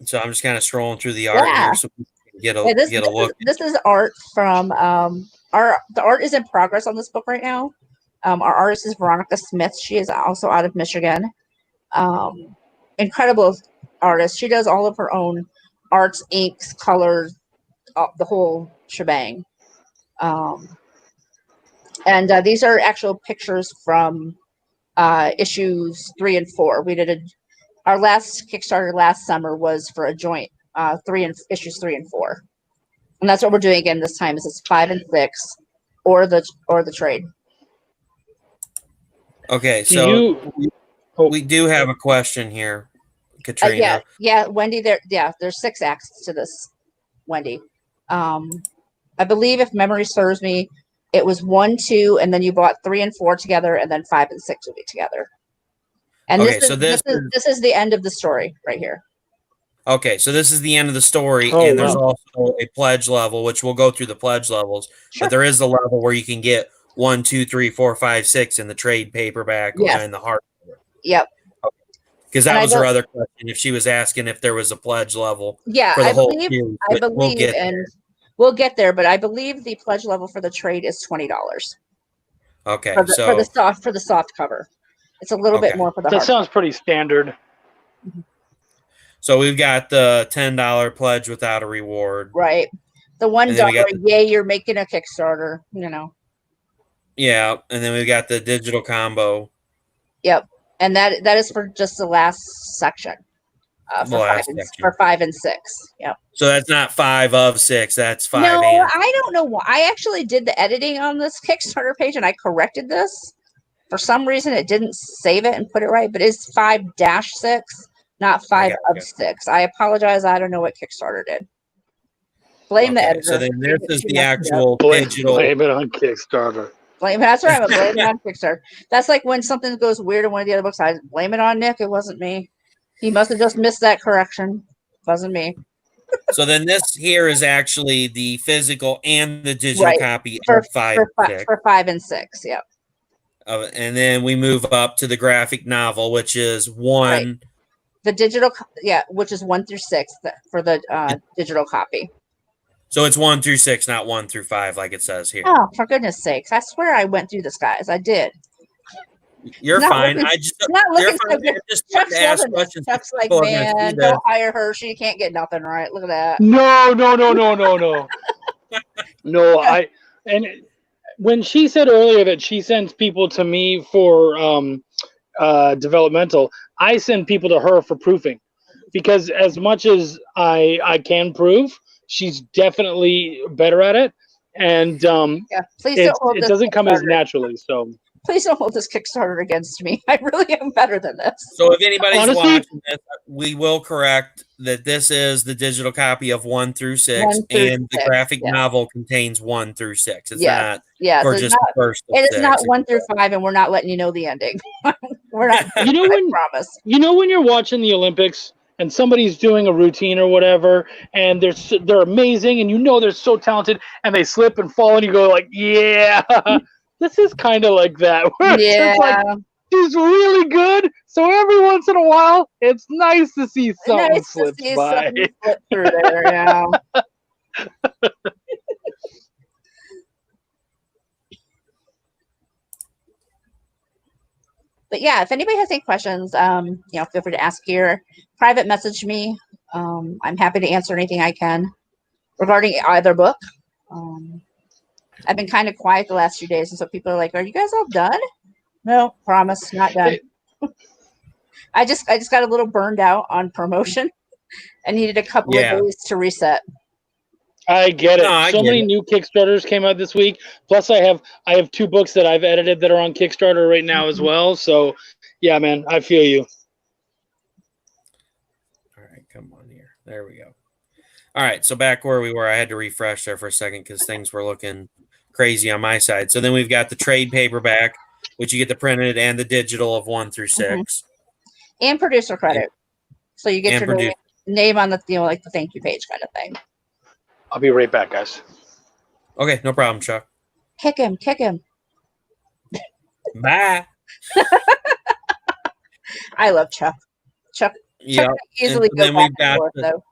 So I'm just kind of scrolling through the art here so we can get a look. This is art from the art is in progress on this book right now. Our artist is Veronica Smith. She is also out of Michigan. Incredible artist. She does all of her own arts, inks, colors, the whole shebang. And these are actual pictures from issues 3 and 4. We did our last Kickstarter last summer was for a joint issues 3 and 4, and that's what we're doing again this time. Is it's 5 and 6, or the trade. Okay, so we do have a question here, Katrina. Yeah, Wendy. There's 6 acts to this, Wendy. I believe if memory serves me, it was 1, 2, and then you bought 3 and 4 together, and then 5 and 6 will be together. And okay, this is the end of the story right here. Okay, so this is the end of the story, and there's also a pledge level, which we'll go through the pledge levels. Sure. But there is a level where you can get 1, 2, 3, 4, 5, 6 in the trade paperback and the hardcover. Yep. Because that was her other question. If she was asking if there was a pledge level for the whole series. I believe, we'll get there, but I believe the pledge level for the trade is $20. Okay, for the soft cover. It's a little bit more for the hard. That sounds pretty standard. So we've got the $10 pledge without a reward. Right. The $1, yay, you're making a Kickstarter, Yeah, and then we've got the digital combo. Yep. And that is for just the last section. For 5 and 6. Yep. So that's not 5 of 6. That's 5. No, I don't know why. I actually did the editing on this Kickstarter page, and I corrected this. For some reason, it didn't save it and put it right, but it's 5-6, not 5 of 6. I apologize. I don't know what Kickstarter did. Blame the editor. So then this is the actual digital. Blame it on Kickstarter. That's right. I'm blame it on Kickstarter. That's like when something goes weird in one of the other books. I blame it on Nick. It wasn't me. He must have just missed that correction. It wasn't me. So then this here is actually the physical and the digital copy of 5 for 5 and 6. Yep. And then we move up to the graphic novel, which is 1. Right. The digital, which is 1 through 6 for the digital copy. So it's 1 through 6, not 1 through 5, like it says here. Oh, for goodness sakes! I swear I went through this, guys. I did. You're fine. Just Chuck's to ask questions. Chuck's like, man, don't hire her. She can't get nothing right. Look at that. No. No, when she said earlier that she sends people to me for developmental, I send people to her for proofing, because as much as I can proof, she's definitely better at it, and it doesn't come as naturally. So please don't hold this Kickstarter against me. I really am better than this. So if anybody's watching this, we will correct that this is the digital copy of 1 through 6, and the graphic novel contains 1 through 6. It's not for just the first. It is not 1 through 5, and we're not letting you know the ending. We're not. Promise. When you're watching the Olympics and somebody's doing a routine or whatever, and they're amazing, and they're so talented, and they slip and fall, and you go like, yeah. This is kind of like that. It's like, she's really good, so every once in a while, it's nice to see something slip by. Slip through there, yeah. But yeah, if anybody has any questions, feel free to ask here. Private message me. I'm happy to answer anything I can regarding either book. I've been kind of quiet the last few days, and so people are like, "Are you guys all done?" No, promise, not done. I just got a little burned out on promotion. I needed a couple of days to reset. I get it. No, I So get many it. new Kickstarters came out this week. Plus, I have 2 books that I've edited that are on Kickstarter right now as well. So, yeah, man, I feel you. All right, come on here. There we go. All right, so back where we were, I had to refresh there for a second because things were looking crazy on my side. So then we've got the trade paperback, which you get the printed and the digital of 1 through 6, And producer credit. So you get and your produce. name on the, like the thank you page kind of thing. I'll be right back, guys. Okay, no problem, Chuck. Kick him. Bye. I love Chuck. Chuck Yeah, can easily and go then back we've and got forth, though.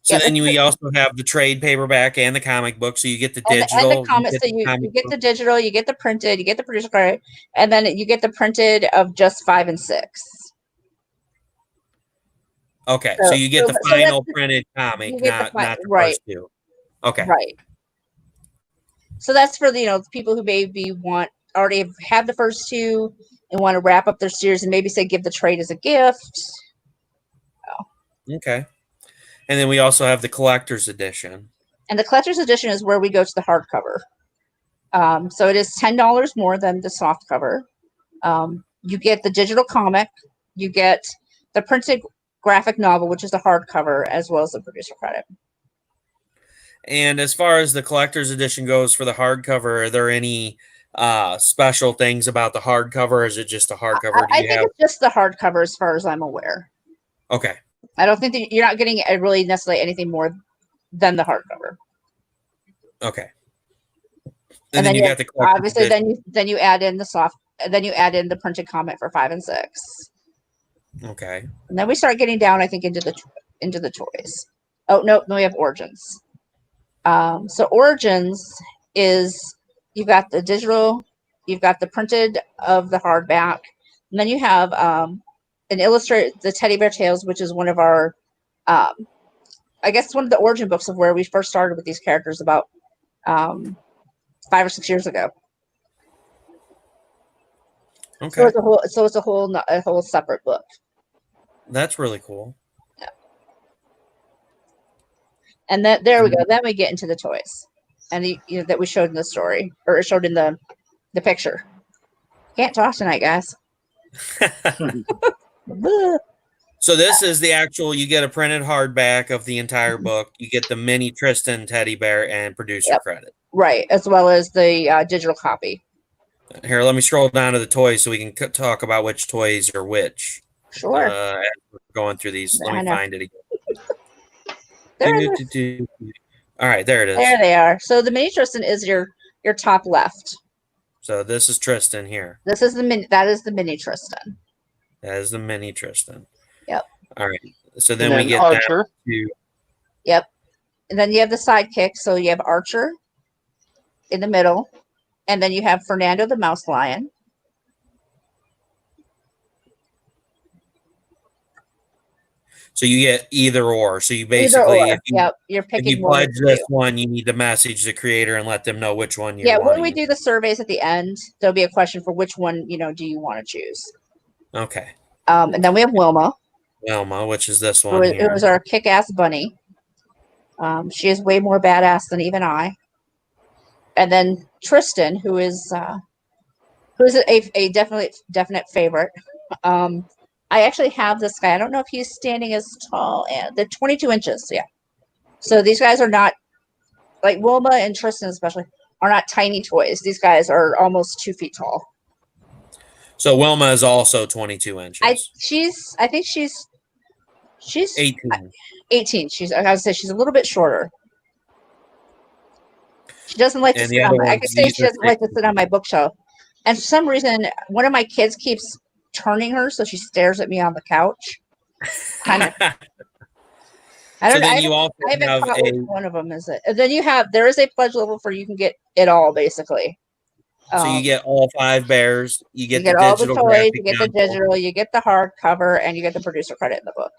so then we also have the trade paperback and the comic book. So you get the And digital, the comics, so you get the digital, you get the printed, you get the producer credit, and then you get the printed of just 5 and 6. Okay, so you get the final printed comic, not the right, first 2. Okay, right. So that's for the people who maybe already have the first 2 and want to wrap up their series and maybe say give the trade as a gift. okay. And then we also have the collector's edition. And the collector's edition is where we go to the hardcover. So it is $10 more than the soft cover. You get the digital comic, you get the printed graphic novel, which is the hardcover, as well as the producer credit. And as far as the collector's edition goes for the hardcover, are there any special things about the hardcover? Or is it just a hardcover? I think it's just the hardcover as far as I'm aware. Okay. I don't think that you're not getting really necessarily anything more than the hardcover. Okay. And then you got the obviously edition. then you add in the soft, then you add in the printed comic for 5 and 6. Okay. And then we start getting down, I think, into the toys. Oh no, we have Origins. So Origins is you've got the digital, you've got the printed of the hardback, and then you have an illustrated the Teddy Bear Tales, which is one of our, I guess one of the origin books of where we first started with these characters about 5 or 6 years ago. Okay. So it's a whole separate book. That's really cool. Yeah. And then there we go. Then we get into the toys, and that we showed in the story or showed in the picture. Can't talk tonight, guys. So this is the actual. You get a printed hardback of the entire book. You get the mini Tristan teddy bear and producer credit. Right, as well as the digital copy. Here, let me scroll down to the toys so we can talk about which toys are which. Sure. As we're going through these, let me find it again. All right, there it is. There they are. So the mini Tristan is your top left. So this is Tristan here. This is the mini. That is the mini Tristan. That is the mini Tristan. Yep. All right. So then we get Archer. to. Yep. And then you have the sidekick. So you have Archer in the middle, and then you have Fernando the Mouse Lion. So you get either or. So you basically, you're picking. If you pledge this one, you need to message the creator and let them know which one you. Yeah, when we do the surveys at the end, there'll be a question for which one do you want to choose. Okay. And then we have Wilma. Wilma, which is this one. It was our kick-ass bunny. She is way more badass than even I. And then Tristan, who is a definite favorite. I actually have this guy. I don't know if he's standing as tall. And they're 22 inches. Yeah. So these guys are not like Wilma and Tristan, especially, are not tiny toys. These guys are almost 2 feet tall. So Wilma is also 22 inches. I think she's 18. 18. I gotta say she's a little bit shorter. She doesn't like to sit on I could say she doesn't like to sit on my bookshelf. And for some reason, one of my kids keeps turning her so she stares at me on the couch. Kind of. I haven't caught which one of them is it. And then there is a pledge level for you can get it all basically. So you get all 5 bears. You get the all digital the toys. You get the digital. You get the hardcover, and you get the producer credit in the book.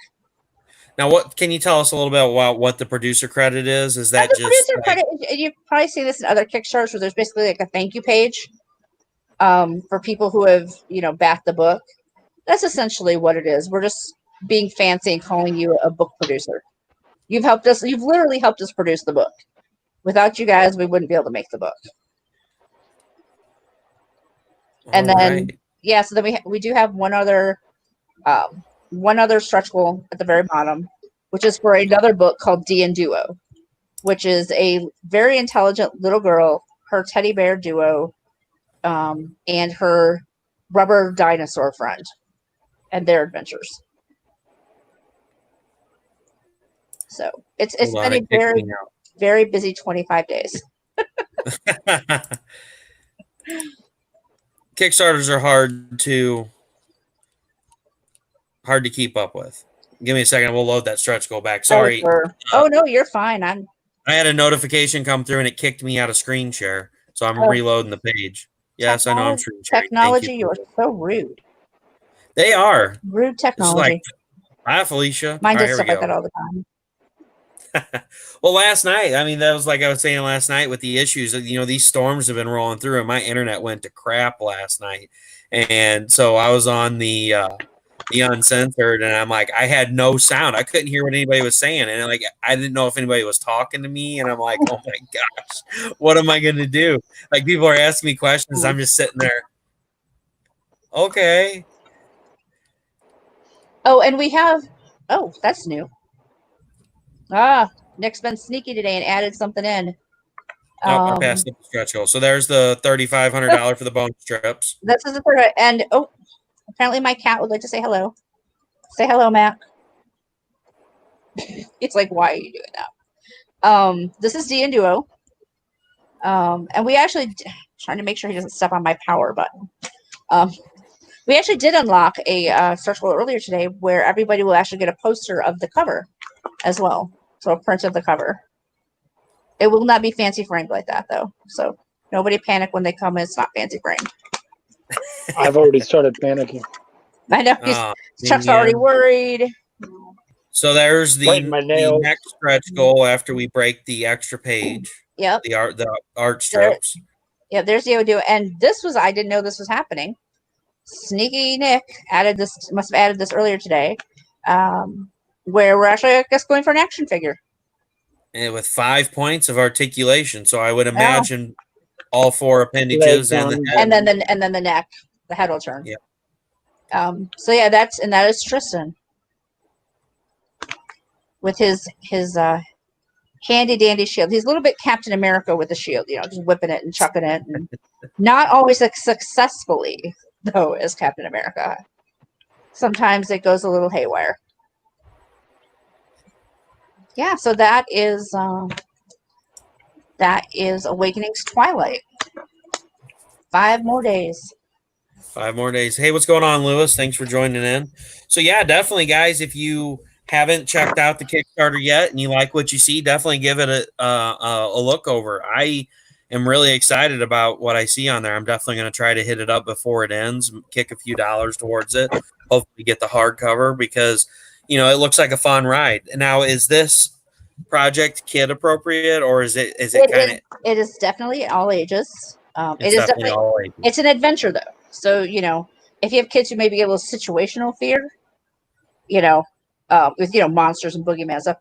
Now, what can you tell us a little bit about what the producer credit is? Is that just producer credit? You've probably seen this in other Kickstarters where there's basically like a thank you page for people who have backed the book. That's essentially what it is. We're just being fancy and calling you a book producer. You've helped us. You've literally helped us produce the book. Without you guys, we wouldn't be able to make the book. And then, yeah, so then we do have one other stretch goal at the very bottom, which is for another book called D and Duo, which is a very intelligent little girl, her teddy bear duo, and her rubber dinosaur friend, and their adventures. So it's been a very, very busy 25 days. Kickstarters are hard to keep up with. Give me a second. We'll load that stretch goal back. Sorry. Oh no, you're fine. I had a notification come through and it kicked me out of screen share. So I'm reloading the page. Yes, I know I'm screen sharing. Technology, you are so rude. They are. Rude technology. Hi, Felicia. Mine does stuff like that all the time. Well, last night, I mean, that was like I was saying last night with the issues. These storms have been rolling through, and my internet went to crap last night. And so I was on the uncensored, and I'm like, I had no sound. I couldn't hear what anybody was saying, and like I didn't know if anybody was talking to me. And I'm like, oh my gosh, what am I going to do? Like people are asking me questions. I'm just sitting there. Okay. Oh, and we have. Oh, that's new. Nick's been sneaky today and added something in. I passed the stretch goal. So there's the $3,500 for the bone strips. This is the third. And apparently my cat would like to say hello. Say hello, Matt. It's like, why are you doing that? This is D and Duo. And we actually trying to make sure he doesn't step on my power button. We actually did unlock a stretch goal earlier today where everybody will actually get a poster of the cover as well. So a print of the cover. It will not be fancy framed like that, though. So nobody panic when they come in. It's not fancy framed. I've already started panicking. I know. Chuck's already worried. So there's the next stretch goal after we break the extra page. Yep. The art strips. Yeah, there's the Odo. And this was, I didn't know this was happening. Sneaky Nick must have added this earlier today. Where we're actually, I guess, going for an action figure. And with 5 points of articulation. So I would imagine all 4 appendages and the head. And then the neck. The head will turn. Yeah. So yeah, that is Tristan. With his handy dandy shield. He's a little bit Captain America with the shield, just whipping it and chucking it. And not always successfully, though, as Captain America. Sometimes it goes a little haywire. Yeah, so that is Awakening's Twilight. 5 more days. 5 more days. Hey, what's going on, Lewis? Thanks for joining in. So yeah, definitely, guys, if you haven't checked out the Kickstarter yet and you like what you see, definitely give it a look over. I am really excited about what I see on there. I'm definitely going to try to hit it up before it ends, kick a few dollars towards it, hopefully get the hardcover because it looks like a fun ride. Now, is this project kid appropriate, or is it kind of? It is definitely all ages. It is definitely all ages. It's an adventure, though. So if you have kids who maybe get a little situational fear, with monsters and boogeyman and stuff,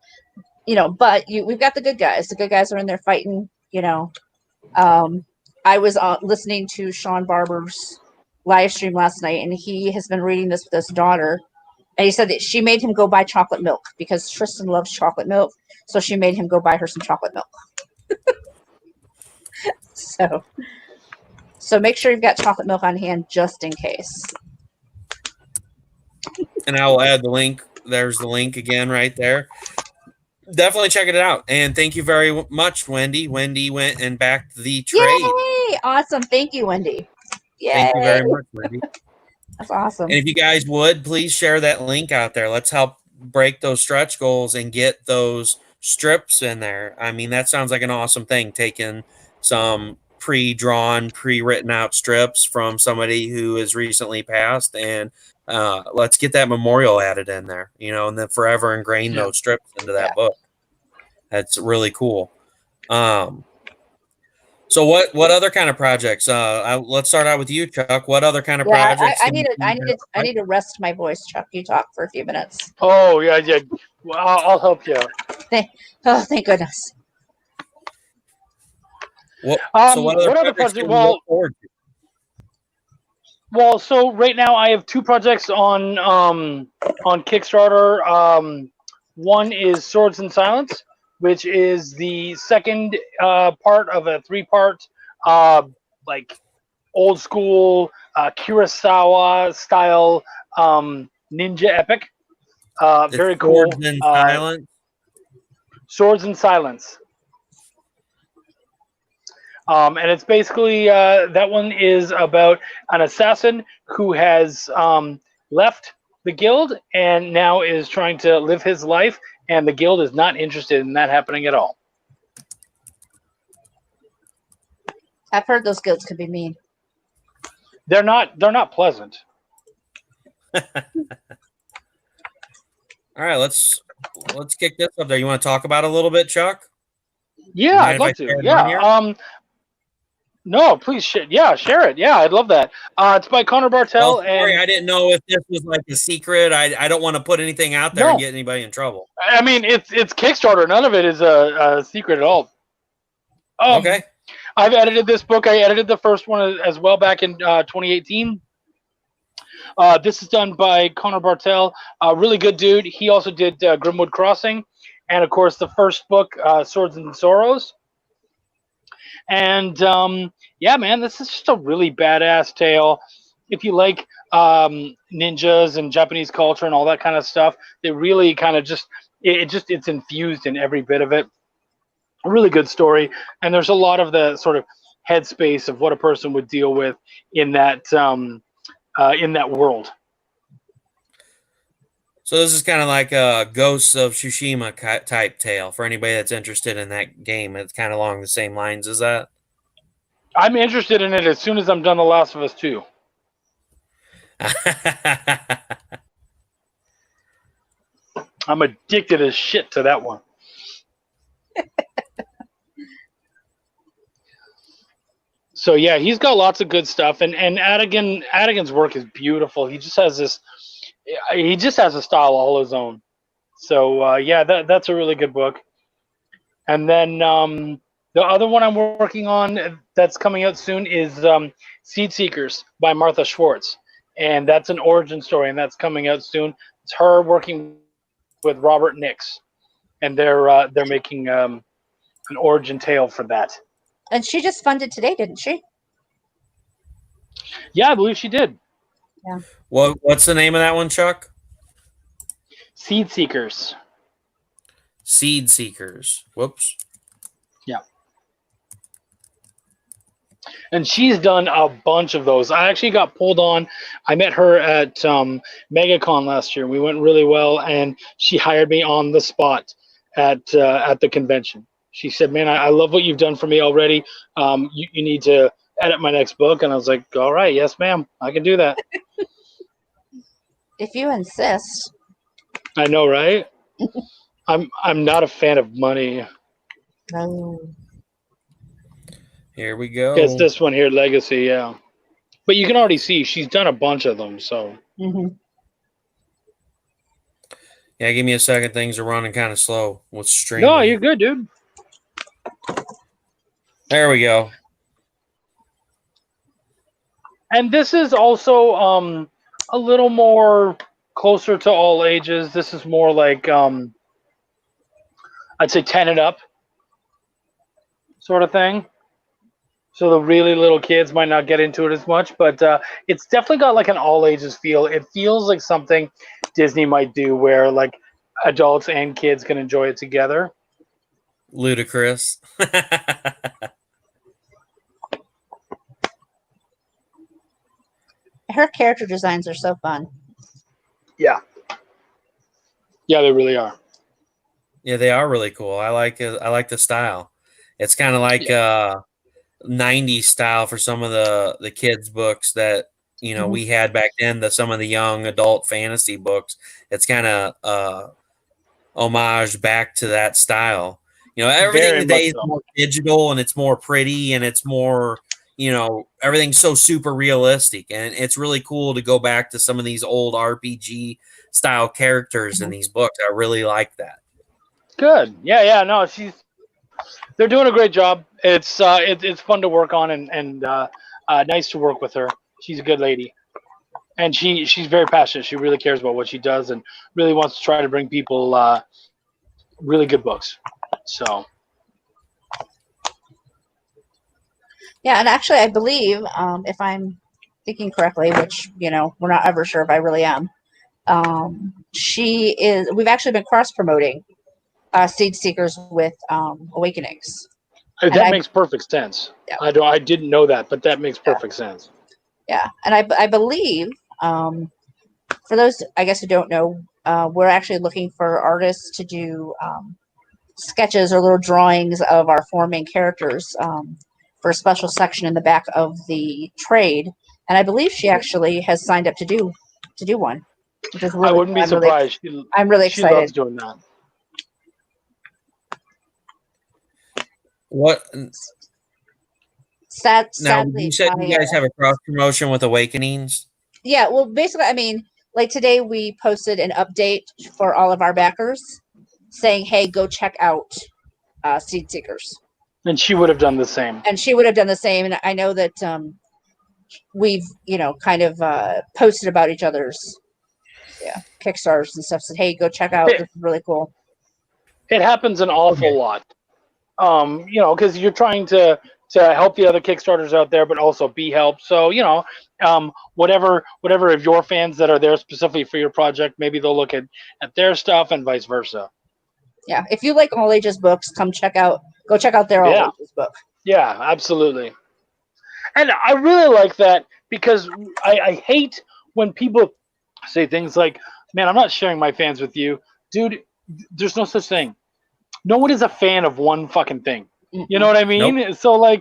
but we've got the good guys. The good guys are in there fighting. I was listening to Sean Barber's live stream last night, and he has been reading this with his daughter. And he said that she made him go buy chocolate milk because Tristan loves chocolate milk. So she made him go buy her some chocolate milk. So make sure you've got chocolate milk on hand just in case. And I will add the link. There's the link again right there. Definitely check it out. And thank you very much, Wendy. Wendy went and backed the trade. Yay! Awesome. Thank you, Wendy. Yay. Thank you very much, Wendy. That's awesome. And if you guys would, please share that link out there. Let's help break those stretch goals and get those strips in there. I mean, that sounds like an awesome thing, taking some pre-drawn, pre-written out strips from somebody who has recently passed, and let's get that memorial added in there, and then forever ingrain those strips into that book. That's really cool. So what other kind of projects? Let's start out with you, Chuck. What other kind of projects? I need to rest my voice, Chuck. You talk for a few minutes. Oh yeah. Well, I'll help you out. Thank goodness. What What other project? can we look forward to? Well, so right now I have 2 projects on Kickstarter. One is Swords and Silence, which is the second part of a 3-part like old school Kurosawa style ninja epic. Very cool. Swords and Silence. Swords and Silence. And it's basically that one is about an assassin who has left the guild and now is trying to live his life, and the guild is not interested in that happening at all. I've heard those guilds can be mean. They're not pleasant. All right, let's kick this up there. You want to talk about it a little bit, Chuck? Yeah, I'd love to. Yeah. No, please share it. Yeah, I'd love that. It's by Connor Bartel. Well, sorry, I didn't know if this was like a secret. I don't want to put anything out there and get anybody in trouble. I mean, it's Kickstarter. None of it is a secret at all. Okay. I've edited this book. I edited the first one as well back in 2018. This is done by Connor Bartel, a really good dude. He also did Grimwood Crossing, and of course the first book, Swords and Sorrows. And yeah, man, this is just a really badass tale. If you like ninjas and Japanese culture and all that kind of stuff, it really kind of it's infused in every bit of it. A really good story, and there's a lot of the sort of headspace of what a person would deal with in that world. So this is kind of like a Ghosts of Tsushima type tale for anybody that's interested in that game. It's kind of along the same lines as that. I'm interested in it as soon as I'm done The Last of Us 2. I'm addicted as shit to that one. So yeah, he's got lots of good stuff, and Adigan's work is beautiful. He just has a style all his own. So yeah, that's a really good book. And then the other one I'm working on that's coming out soon is Seed Seekers by Martha Schwartz, and that's an origin story, and that's coming out soon. It's her working with Robert Nix, and they're making an origin tale for that. And she just funded today, didn't she? Yeah, I believe she did. Yeah. What's the name of that one, Chuck? Seed Seekers. Seed Seekers. Whoops. Yeah. And she's done a bunch of those. I actually got pulled on. I met her at MegaCon last year. We went really well, and she hired me on the spot at the convention. She said, man, I love what you've done for me already. You need to edit my next book. And I was like, all right, yes, ma'am, I can do that. If you insist. I know, right? I'm not a fan of money. No. Here we go. It's this one here, Legacy, yeah. But you can already see she's done a bunch of them, so. Mm-hmm. Yeah, give me a second. Things are running kind of slow with streaming. No, you're good, dude. There we go. And this is also a little more closer to all ages. This is more like I'd say 10 and up sort of thing. So the really little kids might not get into it as much, but it's definitely got like an all ages feel. It feels like something Disney might do where like adults and kids can enjoy it together. Ludicrous. Her character designs are so fun. Yeah. Yeah, they really are. Yeah, they are really cool. I like the style. It's kind of like 90s style for some of the kids books that we had back then. Some of the young adult fantasy books. It's kind of homage back to that style. Everything today is more digital and it's more pretty and it's more everything's so super realistic, and it's really cool to go back to some of these old RPG style characters in these books. I really like that. Good. Yeah. No, they're doing a great job. It's fun to work on and nice to work with her. She's a good lady, and she's very passionate. She really cares about what she does and really wants to try to bring people really good books. So. Yeah, and actually, I believe, if I'm thinking correctly, which, we're not ever sure if I really am, we've actually been cross-promoting Seed Seekers with Awakenings. That makes perfect sense. Yeah. I didn't know that, but that makes perfect sense. Yeah, and I believe, for those, I guess, who don't know, we're actually looking for artists to do sketches or little drawings of our four main characters for a special section in the back of the trade, and I believe she actually has signed up to do one. Which is really I wouldn't be surprised. I'm really excited. She loves doing that. What? Sadly, you said you guys have a cross promotion with Awakenings. Yeah, well, basically, I mean, like today we posted an update for all of our backers saying, "Hey, go check out Seed Seekers." And she would have done the same. And she would have done the same. And I know that we've, kind of posted about each other's Kickstarters and stuff. Said, "Hey, go check out. This is really cool." It happens an awful lot. Because you're trying to help the other Kickstarters out there, but also be helped. So, whatever of your fans that are there specifically for your project, maybe they'll look at their stuff and vice versa. Yeah. If you like all ages books, go check out their all ages book. Yeah, absolutely. And I really like that because I hate when people say things like, "Man, I'm not sharing my fans with you." Dude, there's no such thing. No one is a fan of one fucking thing. You know what I mean? Nope. So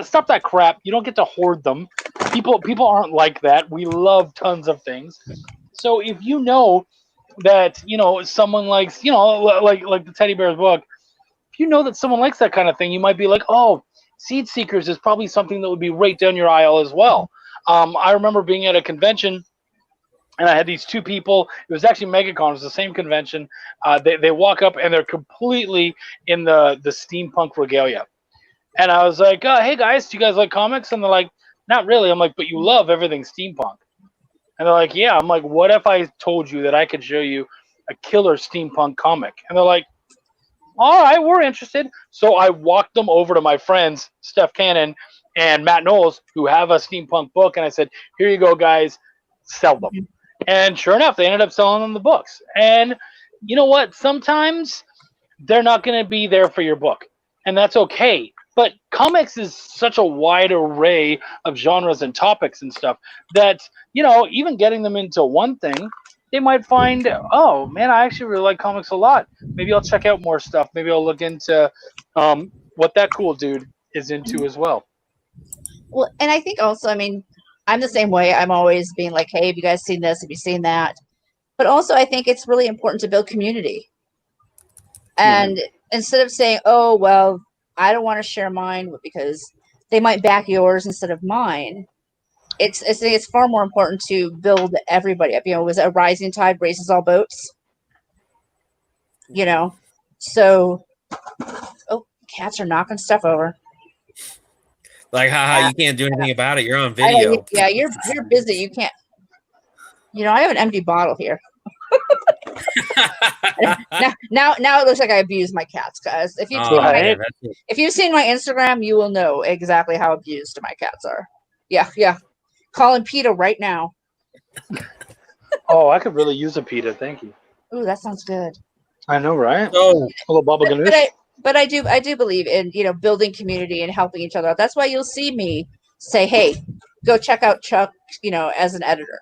stop that crap. You don't get to hoard them. People aren't like that. We love tons of things. So if you know that, someone likes, like the Teddy Bears book, if you know that someone likes that kind of thing, you might be like, "Oh, Seed Seekers is probably something that would be right down your aisle as well." I remember being at a convention, and I had these two people. It was actually MegaCon. It was the same convention. They walk up, and they're completely in the steampunk regalia. And I was like, "Hey, guys, do you guys like comics?" And they're like, "Not really." I'm like, "But you love everything steampunk." And they're like, "Yeah." I'm like, "What if I told you that I could show you a killer steampunk comic?" And they're like, "All right, we're interested." So I walked them over to my friends, Steph Cannon and Matt Knowles, who have a steampunk book. And I said, "Here you go, guys, sell them." And sure enough, they ended up selling them the books. And you know what? Sometimes they're not going to be there for your book, and that's okay. But comics is such a wide array of genres and topics and stuff that, even getting them into one thing, they might find, "Oh, man, I actually really like comics a lot. Maybe I'll check out more stuff. Maybe I'll look into what that cool dude is into as well." Well, and I think also, I mean, I'm the same way. I'm always being like, "Hey, have you guys seen this? Have you seen that?" But also, I think it's really important to build community. And instead of saying, "Oh, well, I don't want to share mine because they might back yours instead of mine," it's far more important to build everybody up. Was it a rising tide raises all boats? So, cats are knocking stuff over. Like, haha, you can't do anything about it. You're on video. Yeah, you're busy. You can't. I have an empty bottle here. now it looks like I abuse my cats, guys. If you've seen my Instagram, you will know exactly how abused my cats are. Yeah. Calling PETA right now. Oh, I could really use a PETA. Thank you. Ooh, that sounds good. I know, right? So, a little bubble ganoush. But I do believe in building community and helping each other out. That's why you'll see me say, "Hey, go check out Chuck," as an editor,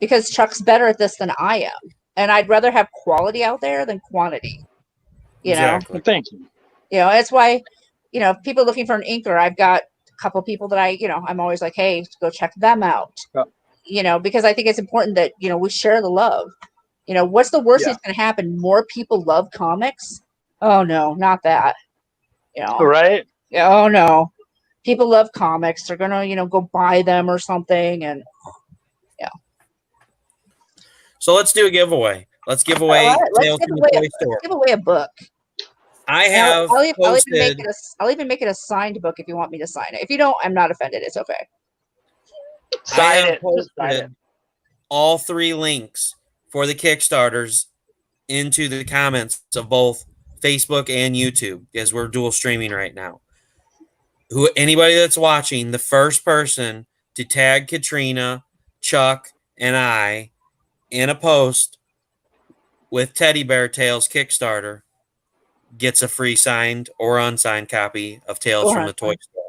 because Chuck's better at this than I am, and I'd rather have quality out there than quantity. Exactly. Thank you. That's why if people are looking for an inker, I've got a couple people that I'm always like, "Hey, go check them out." Yeah. Because I think it's important that we share the love. What's the worst that's going to happen? More people love comics. Oh no, not that. Right? Yeah. Oh no, people love comics. They're gonna go buy them or something, and So let's do a giveaway. Let's give away Let's Tales from the Toy Store. give away a book. I And have I'll posted. I'll even make it a signed book if you want me to sign it. If you don't, I'm not offended. It's okay. I Sign have it. Just sign it. posted all 3 links for the Kickstarters into the comments of both Facebook and YouTube, as we're dual streaming right now. Anybody that's watching, the first person to tag Katrina, Chuck, and I in a post with Teddy Bear Tales Kickstarter gets a free signed or unsigned copy of Tales from the Toy Store.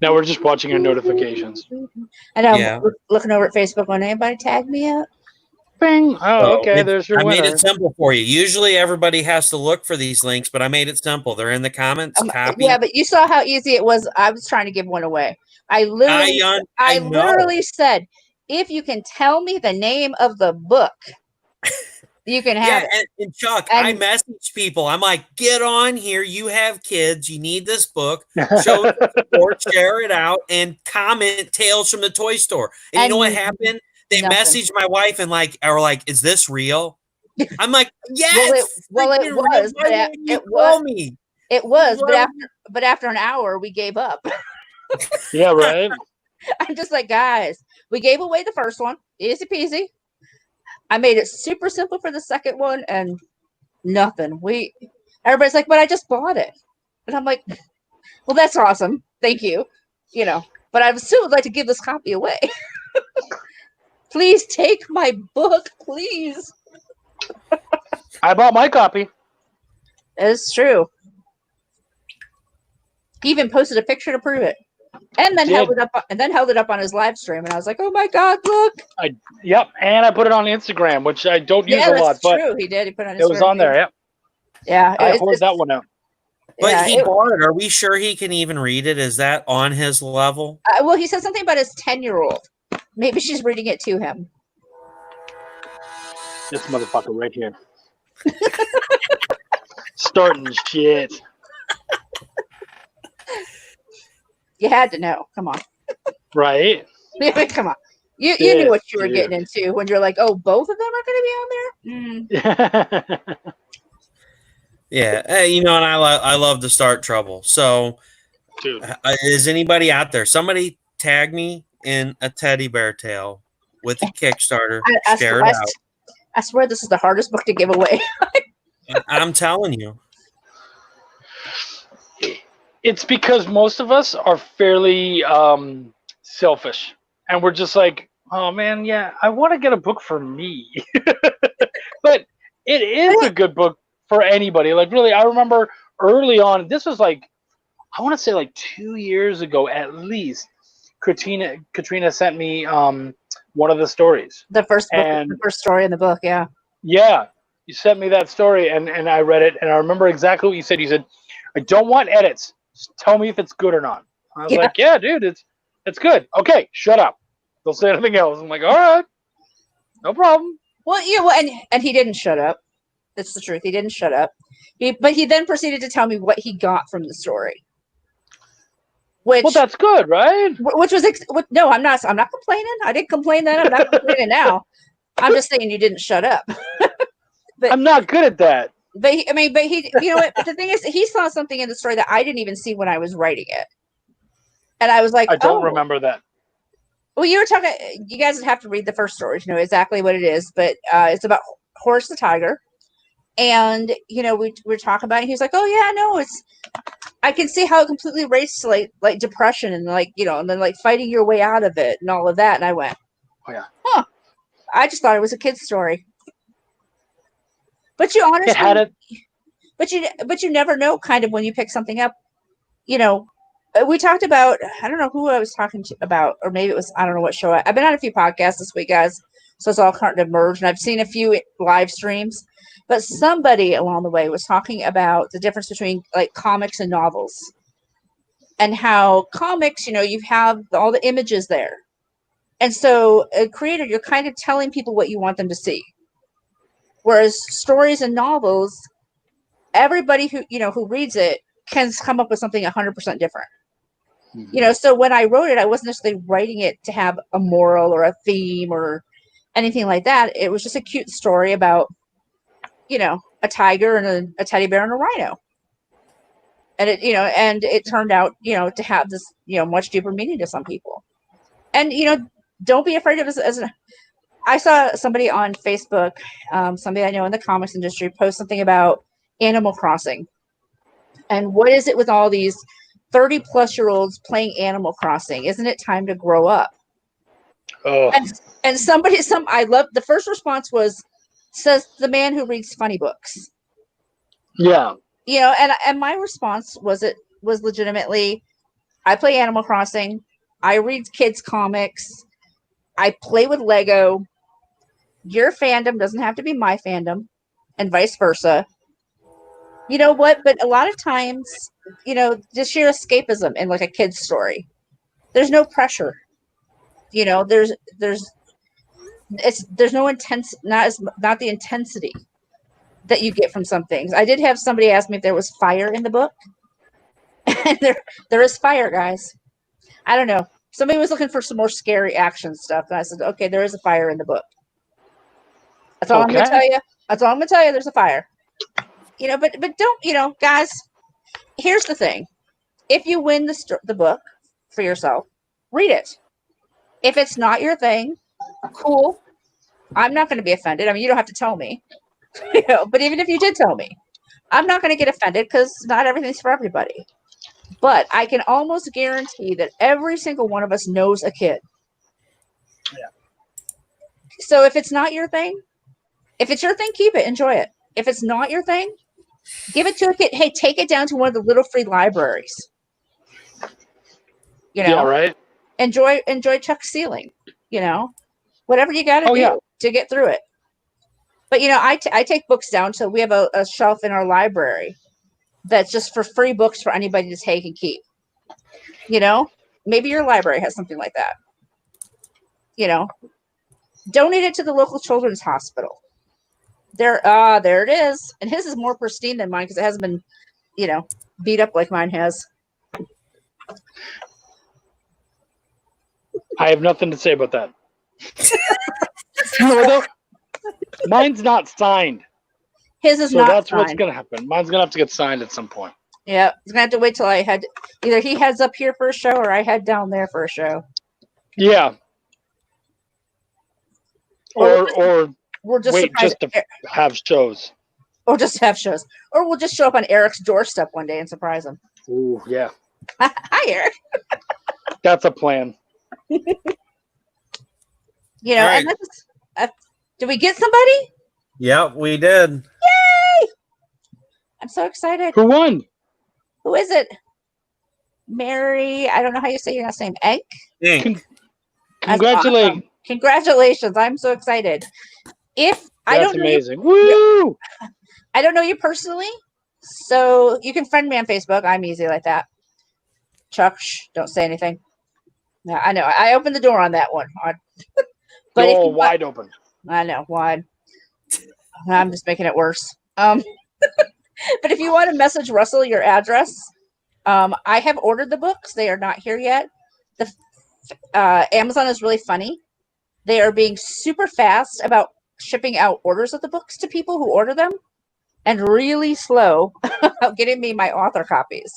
Now we're just watching our notifications. And I'm Yeah. looking over at Facebook when anybody tag me up. Bing. Oh, okay. There's your I made winner. it simple for you. Usually everybody has to look for these links, but I made it simple. They're in the comments. Copy. Yeah, but you saw how easy it was. I was trying to give one away. I literally said, if you can tell me the name of the book, you can have it. And Chuck, I message people. I'm like, get on here. You have kids. You need this book. Show the support, share it out, and comment Tales from the Toy Store. And you know what happened? They messaged my wife and are like, is this real? I'm like, yes. Well, it was. It was, but after an hour, we gave up. Yeah, right. I'm just like, guys, we gave away the first one, easy peasy. I made it super simple for the second one, and nothing. Everybody's like, but I just bought it, and I'm like, well, that's awesome, thank you, But I still would like to give this copy away. Please take my book, please. I bought my copy. It's true. He even posted a picture to prove it, and then held it up on his live stream. And I was like, "Oh my God, look!" Yep, and I put it on Instagram, which I don't use a lot, but true. He did. He put it on. It was on there. Yep. Yeah, I poured that one out. But he bought it. Are we sure he can even read it? Is that on his level? Well, he said something about his 10-year-old. Maybe she's reading it to him. This motherfucker right here. Starting shit. You had to know. Come on. Right? Come on. You knew what you were getting into when you're like, oh, both of them are going to be on there? Yeah. And I love to start trouble. So, dude, is anybody out there? Somebody tag me in a teddy bear tale with a Kickstarter. Share it out. I swear this is the hardest book to give away. I'm telling you. It's because most of us are fairly selfish, and we're just like, oh man, yeah, I want to get a book for me. But it is a good book for anybody. Like, really, I remember early on, this was I want to say 2 years ago at least, Katrina sent me one of the stories. The first story in the book, yeah. Yeah, you sent me that story, and I read it, and I remember exactly what you said. You said, I don't want edits. Just tell me if it's good or not. I was like, yeah, dude, it's good. Okay, shut up. Don't say anything else. I'm like, all right, no problem. Well, yeah, and he didn't shut up. That's the truth. He didn't shut up. But he then proceeded to tell me what he got from the story. Well, that's good, right? Which was no, I'm not complaining. I didn't complain then. I'm not complaining now. I'm just saying you didn't shut up. But I'm not good at that. But he, you know what? The thing is, he saw something in the story that I didn't even see when I was writing it, and I was like, I don't remember that. Well, you were talking. You guys would have to read the first story to know exactly what it is, but it's about Horace the Tiger, and we were talking about it. He was like, "Oh yeah, no, I can see how it completely relates to like depression and and then fighting your way out of it and all of that." And I went, "Oh yeah, huh." I just thought it was a kid's story. But you honestly, but you never know. Kind of when you pick something up, we talked about. I don't know who I was talking about, or maybe it was I don't know what show. I've been on a few podcasts this week, guys, so it's all kind of merged. And I've seen a few live streams, but somebody along the way was talking about the difference between comics and novels, and how comics, you have all the images there, and so a creator, you're kind of telling people what you want them to see. Whereas stories and novels, everybody who reads it can come up with something 100% different. Mm-hmm. So when I wrote it, I wasn't necessarily writing it to have a moral or a theme or, anything like that. It was just a cute story about, a tiger and a teddy bear and a rhino. And it turned out, to have this, much deeper meaning to some people. And, don't be afraid of it. I saw somebody on Facebook, somebody I know in the comics industry, post something about Animal Crossing. And what is it with all these 30-plus-year-olds playing Animal Crossing? Isn't it time to grow up? Oh. And I love the first response says the man who reads funny books. Yeah. And my response was legitimately, I play Animal Crossing. I read kids comics. I play with Lego. Your fandom doesn't have to be my fandom, and vice versa. You know what? But a lot of times, just sheer escapism in like a kid's story. There's no pressure. There's no intense, not the intensity that you get from some things. I did have somebody ask me if there was fire in the book. And there is fire, guys. I don't know. Somebody was looking for some more scary action stuff, and I said, okay, there is a fire in the book. That's all I'm going to tell you. That's all I'm going to tell you. There's a fire. But don't, guys, here's the thing. If you win the book for yourself, read it. If it's not your thing, cool. I'm not going to be offended. I mean, you don't have to tell me. But even if you did tell me, I'm not going to get offended because not everything's for everybody. But I can almost guarantee that every single one of us knows a kid. Yeah. So if it's not your thing, if it's your thing, keep it, enjoy it. If it's not your thing, give it to a kid. Hey, take it down to one of the little free libraries. Yeah, right. Enjoy Chuck Sealing. Whatever you got to do to get through it. But I take books down, so we have a shelf in our library that's just for free books for anybody to take and keep. Maybe your library has something like that. Donate it to the local children's hospital. There it is. And his is more pristine than mine because it hasn't been, beat up like mine has. I have nothing to say about that. Although, mine's not signed. His is so not that's signed. what's going to happen. Mine's going to have to get signed at some point. Yeah, he's going to have to wait till either he heads up here for a show or I head down there for a show. Yeah. Or we'll just wait just to have shows. Or just have shows. Or we'll just show up on Eric's doorstep one day and surprise him. Ooh, yeah. Hi, Eric. That's a plan. Right. Right. And did we get somebody? Yep, we did. Yay! I'm so excited. Who won? Who is it? Mary, I don't know how you say your last name. Egg? Congratulations. Awesome. Congratulations. I'm so excited. That's amazing. Woo! I don't know you personally, so you can friend me on Facebook. I'm easy like that. Chuck, don't say anything. Yeah, I know. I opened the door on that one. But wide open. I know, wide. I'm just making it worse. But if you want to message Russell your address, I have ordered the books. They are not here yet. Amazon is really funny. They are being super fast about shipping out orders of the books to people who order them and really slow about getting me my author copies.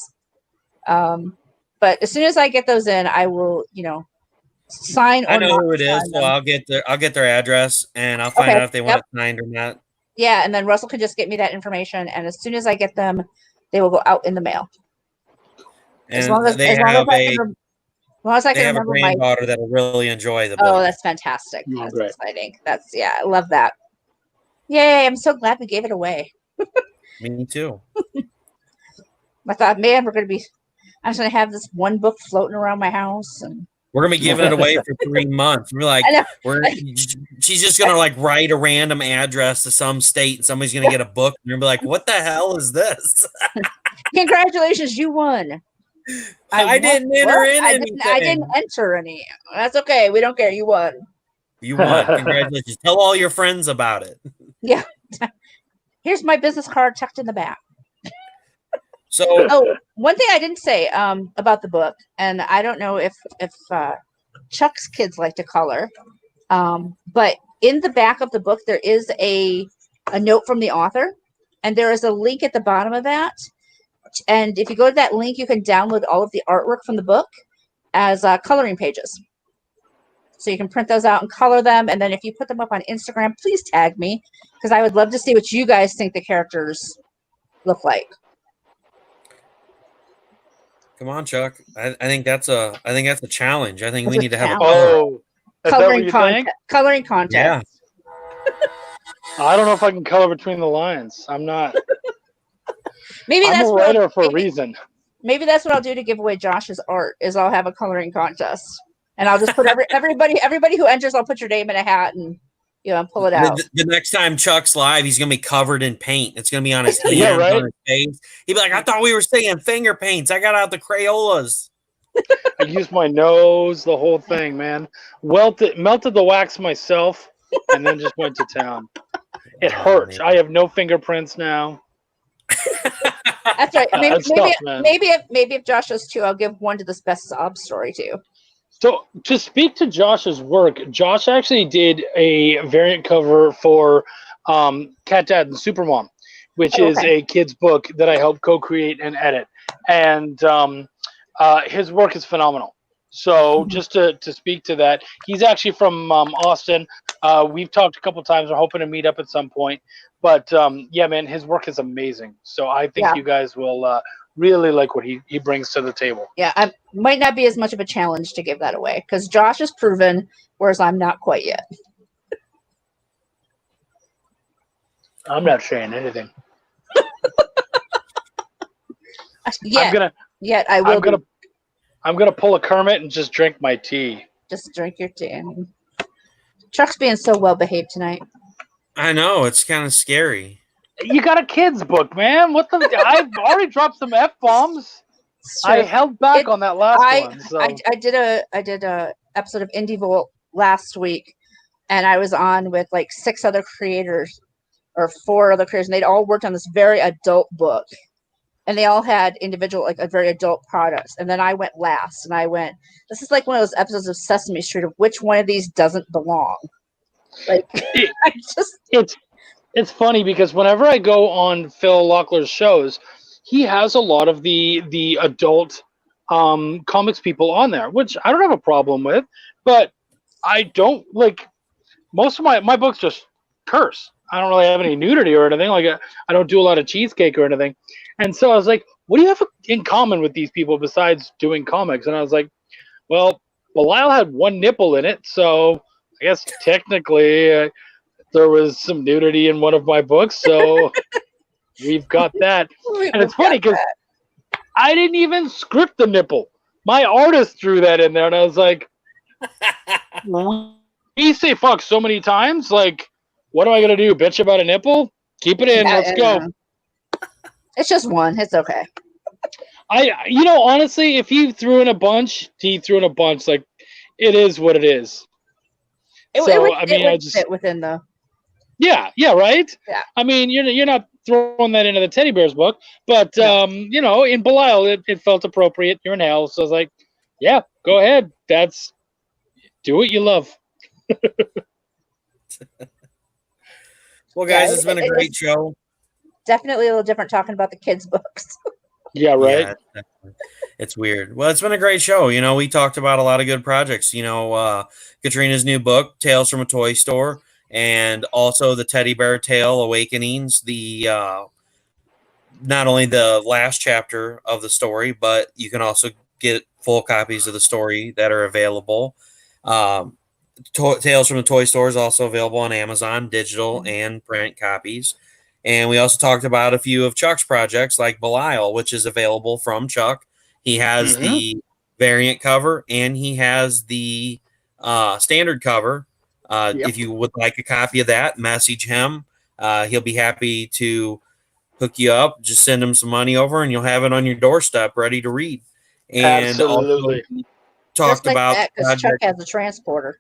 But as soon as I get those in, I will, sign. I know who it is, so I'll get their address and I'll find out if they want it signed or not. Yeah, and then Russell can just get me that information, and as soon as I get them, they will go out in the mail. And they have a granddaughter that'll really enjoy the book. Oh, that's fantastic. That's exciting. I love that. Yay, I'm so glad we gave it away. Me too. I thought, man, I'm just going to have this one book floating around my house. And we're going to be giving it away for 3 months. We're like, she's just going to write a random address to some state and somebody's going to get a book. And you're going to be like, what the hell is this? Congratulations, you won. I didn't enter anything. I didn't enter any. That's okay. We don't care. You won. You won. Congratulations. Tell all your friends about it. Yeah. Here's my business card tucked in the back. So, one thing I didn't say about the book, and I don't know if Chuck's kids like to color, but in the back of the book, there is a note from the author, and there is a link at the bottom of that. And if you go to that link, you can download all of the artwork from the book as coloring pages. So you can print those out and color them. And then if you put them up on Instagram, please tag me, because I would love to see what you guys think the characters look like. Come on, Chuck. I think that's a challenge. I think we need to have a coloring contest. Coloring contest. Yeah. I don't know if I can color between the lines. I'm not. Maybe that's I'm a writer for a reason. Maybe that's what I'll do to give away Josh's art. Is I'll have a coloring contest, and I'll just put everybody who enters. I'll put your name in a hat and pull it out. The next time Chuck's live, he's gonna be covered in paint. It's gonna be on his hands, Yeah, right? on his face. He'd be like, "I thought we were saying finger paints. I got out the Crayolas." I used my nose, the whole thing, man. Melted the wax myself, and then just went to town. It hurts. I have no fingerprints now. That's right. Maybe, That's tough, man. maybe if Josh does too, I'll give one to this best sob story too. So to speak to Josh's work, Josh actually did a variant cover for Cat Dad and Supermom, which is a kid's book that I helped co-create and edit. And his work is phenomenal. So just to speak to that, he's actually from Austin. We've talked a couple times. We're hoping to meet up at some point. But yeah, man, his work is amazing. So I think you guys will really like what he brings to the table. Yeah, I might not be as much of a challenge to give that away because Josh is proven, whereas I'm not quite yet. I'm not saying anything. I will. I'm gonna pull a Kermit and just drink my tea. Just drink your tea. Chuck's being so well behaved tonight. I know, it's kind of scary. You got a kid's book, man. What the? I've already dropped some F-bombs. I held back on that last one. So. I did a episode of Indie Volt last week, and I was on with like 6 other creators or 4 other creators, and they'd all worked on this very adult book, and they all had individual like a very adult products. And then I went last, and I went, this is like one of those episodes of Sesame Street of which one of these doesn't belong. Like it's funny because whenever I go on Phil Lockler's shows, he has a lot of the adult comics people on there, which I don't have a problem with, but I don't like most of my books just curse. I don't really have any nudity or anything. Like I don't do a lot of cheesecake or anything. And so I was like, what do you have in common with these people besides doing comics? And I was like, well, Belial had 1 nipple in it, so I guess technically there was some nudity in one of my books, so we've got that. And it's funny because I didn't even script the nipple. My artist threw that in there, and I was like, we say fuck so many times, like, what am I going to do, bitch about a nipple? Keep it in, let's go. It's just 1. It's okay. Honestly, if he threw in a bunch, like, it is what it is. It would fit within the. Yeah, right. Yeah. I mean, you're not throwing that into the teddy bears book, but in Belial, it felt appropriate. You're in hell, so I was like, yeah, go ahead. Do what you love. Well, guys, it's been a great show. Definitely a little different talking about the kids' books. Yeah, right. Yeah, it's weird. Well, it's been a great show. We talked about a lot of good projects. Katrina's new book, Tales from a Toy Store, and also the Teddy Bear Tale Awakenings. The not only the last chapter of the story, but you can also get full copies of the story that are available. Tales from the Toy Store is also available on Amazon, digital and print copies. And we also talked about a few of Chuck's projects like Belial, which is available from Chuck. He has the variant cover and he has the standard cover. If you would like a copy of that, message him. He'll be happy to hook you up. Just send him some money over and you'll have it on your doorstep ready to read. And absolutely. Talked about because Chuck has a transporter.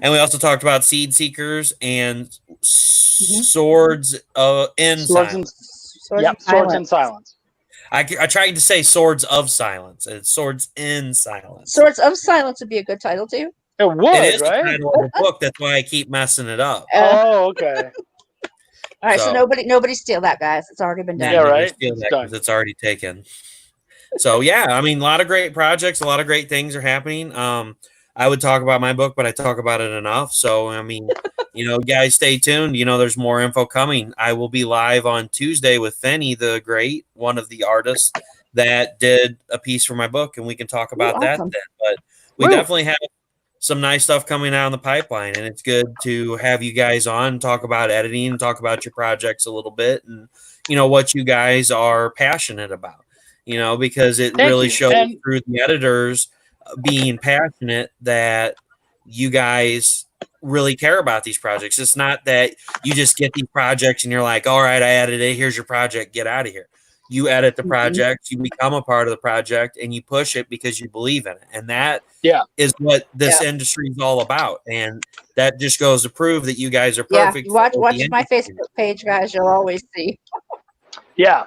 And we also talked about Seed Seekers and Swords in Silence. Swords in Silence. I tried to say Swords of Silence. It's Swords in Silence. Swords of Silence would be a good title too. It was, It is the right? title of the book. That's why I keep messing it up. Oh, okay. All right, so nobody steal that, guys. It's already been done. Yeah, right. It's already taken. So yeah, I mean, a lot of great projects, a lot of great things are happening. I would talk about my book, but I talk about it enough. So I mean, guys, stay tuned. There's more info coming. I will be live on Tuesday with Fenny the Great, one of the artists that did a piece for my book, and we can talk about that then. But we definitely have some nice stuff coming out in the pipeline, and it's good to have you guys on, talk about editing, talk about your projects a little bit, and what you guys are passionate about. Because it really shows through the editors being passionate that you guys really care about these projects. It's not that you just get these projects and you're like, all right, I edited it. Here's your project. Get out of here. You edit the project, you become a part of the project, and you push it because you believe in it. And that is what this industry is all about. And that just goes to prove that you guys are perfect. Yeah, watch my Facebook page, guys. You'll always see. Yeah.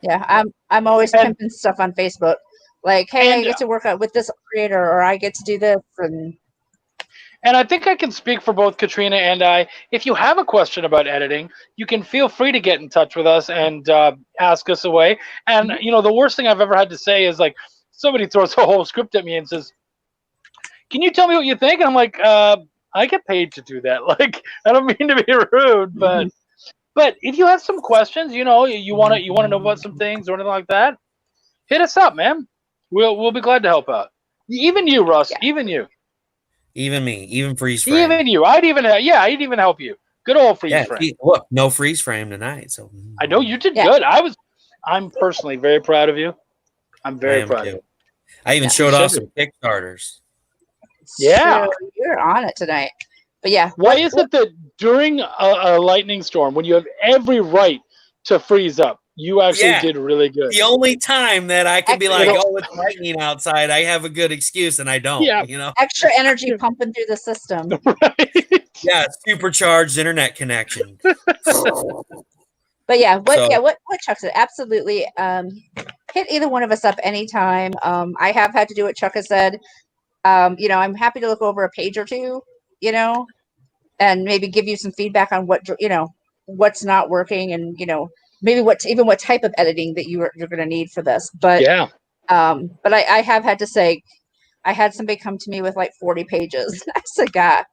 Yeah, I'm always pimping stuff on Facebook. Like, hey, I get to work out with this creator, or I get to do this. And I think I can speak for both Katrina and I. If you have a question about editing, you can feel free to get in touch with us and ask us away. And, the worst thing I've ever had to say is, like, somebody throws a whole script at me and says, can you tell me what you think? And I'm like, I get paid to do that. Like, I don't mean to be rude, but if you have some questions, you want to know about some things or anything like that, hit us up, man. We'll be glad to help out. Even you, Russ. Yeah. Even you. Even me. Even freeze frame. Even you. I'd even help you. Good old freeze frame. Look, no freeze frame tonight. So I know you did good. I'm personally very proud of you. I'm very proud of you. I even showed off some Kickstarters. Yeah, you're on it tonight. But yeah, why is it that during a lightning storm, when you have every right to freeze up, you actually did really good? The only time that I can be like, oh, it's lightning outside, I have a good excuse, and I don't. Yeah. Extra energy pumping through the system. Right. Yeah, supercharged internet connection. But yeah, what Chuck said, absolutely. Hit either one of us up anytime. I have had to do what Chuck has said. I'm happy to look over a page or two, and maybe give you some feedback on what's not working, and maybe what type of editing that you're going to need for this. But but I have had to say, I had somebody come to me with like 40 pages. I said, God,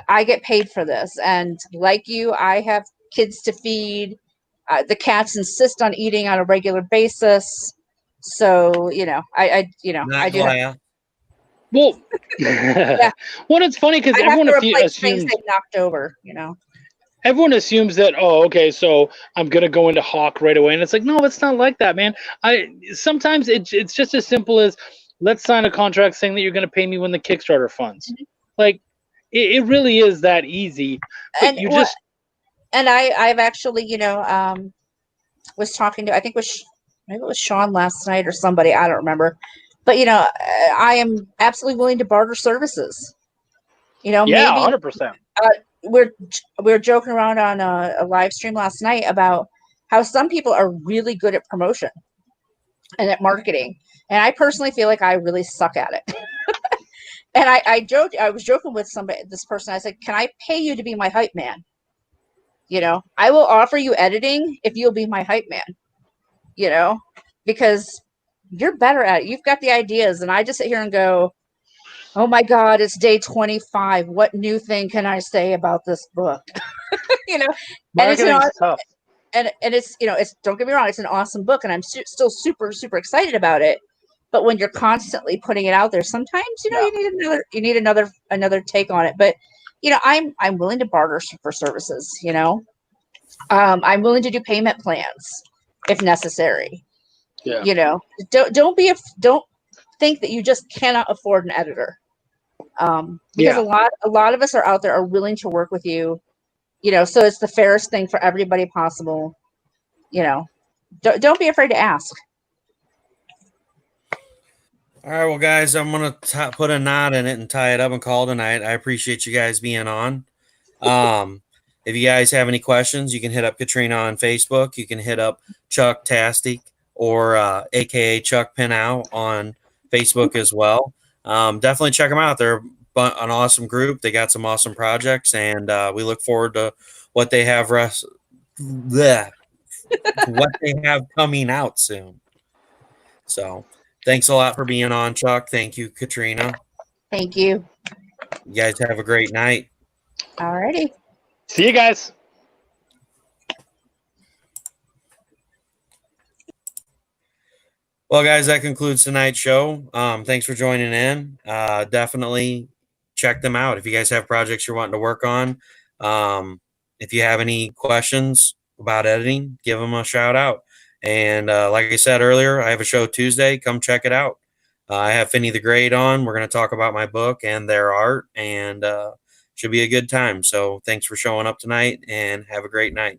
I get paid for this, and like you, I have kids to feed. The cats insist on eating on a regular basis, so I do. Well, well, it's funny because everyone assumes things they've knocked over. Everyone assumes that, so I'm gonna go into Hawk right away, and it's like, no, it's not like that, man. Sometimes it's just as simple as, let's sign a contract saying that you're gonna pay me when the Kickstarter funds. Mm-hmm. Like, it really is that easy. But and I've actually, was talking to, I think maybe it was Sean last night or somebody, I don't remember. But, I am absolutely willing to barter services. Yeah, maybe 100%. We're joking around on a live stream last night about how some people are really good at promotion and at marketing. And I personally feel like I really suck at it. And I was joking with this person. I said, can I pay you to be my hype man? I will offer you editing if you'll be my hype man, because you're better at it. You've got the ideas. And I just sit here and go, oh my God, it's day 25. What new thing can I say about this book? Marketing's tough. And it's, don't get me wrong, it's an awesome book, and I'm still super, super excited about it. But when you're constantly putting it out there, sometimes, you need another take on it. But, I'm willing to barter for services, I'm willing to do payment plans if necessary. Yeah. Don't think that you just cannot afford an editor. Because a lot of us are out there are willing to work with you, so it's the fairest thing for everybody possible. Don't be afraid to ask. All right, well, guys, I'm going to put a knot in it and tie it up and call it a night. I appreciate you guys being on. If you guys have any questions, you can hit up Katrina on Facebook. You can hit up Chuck Tastic or AKA Chuck Pineau on Facebook as well. definitely check them out. They're an awesome group. They got some awesome projects, and we look forward to what they have what they have coming out soon. So thanks a lot for being on, Chuck. Thank you, Katrina. Thank you. You guys have a great night. Alrighty. See you guys. Well, guys, that concludes tonight's show. Thanks for joining in. Definitely check them out if you guys have projects you're wanting to work on. If you have any questions about editing, give them a shout out. And like I said earlier, I have a show Tuesday. Come check it out. I have Finney the Great on. We're going to talk about my book and their art, and should be a good time. So thanks for showing up tonight, and have a great night.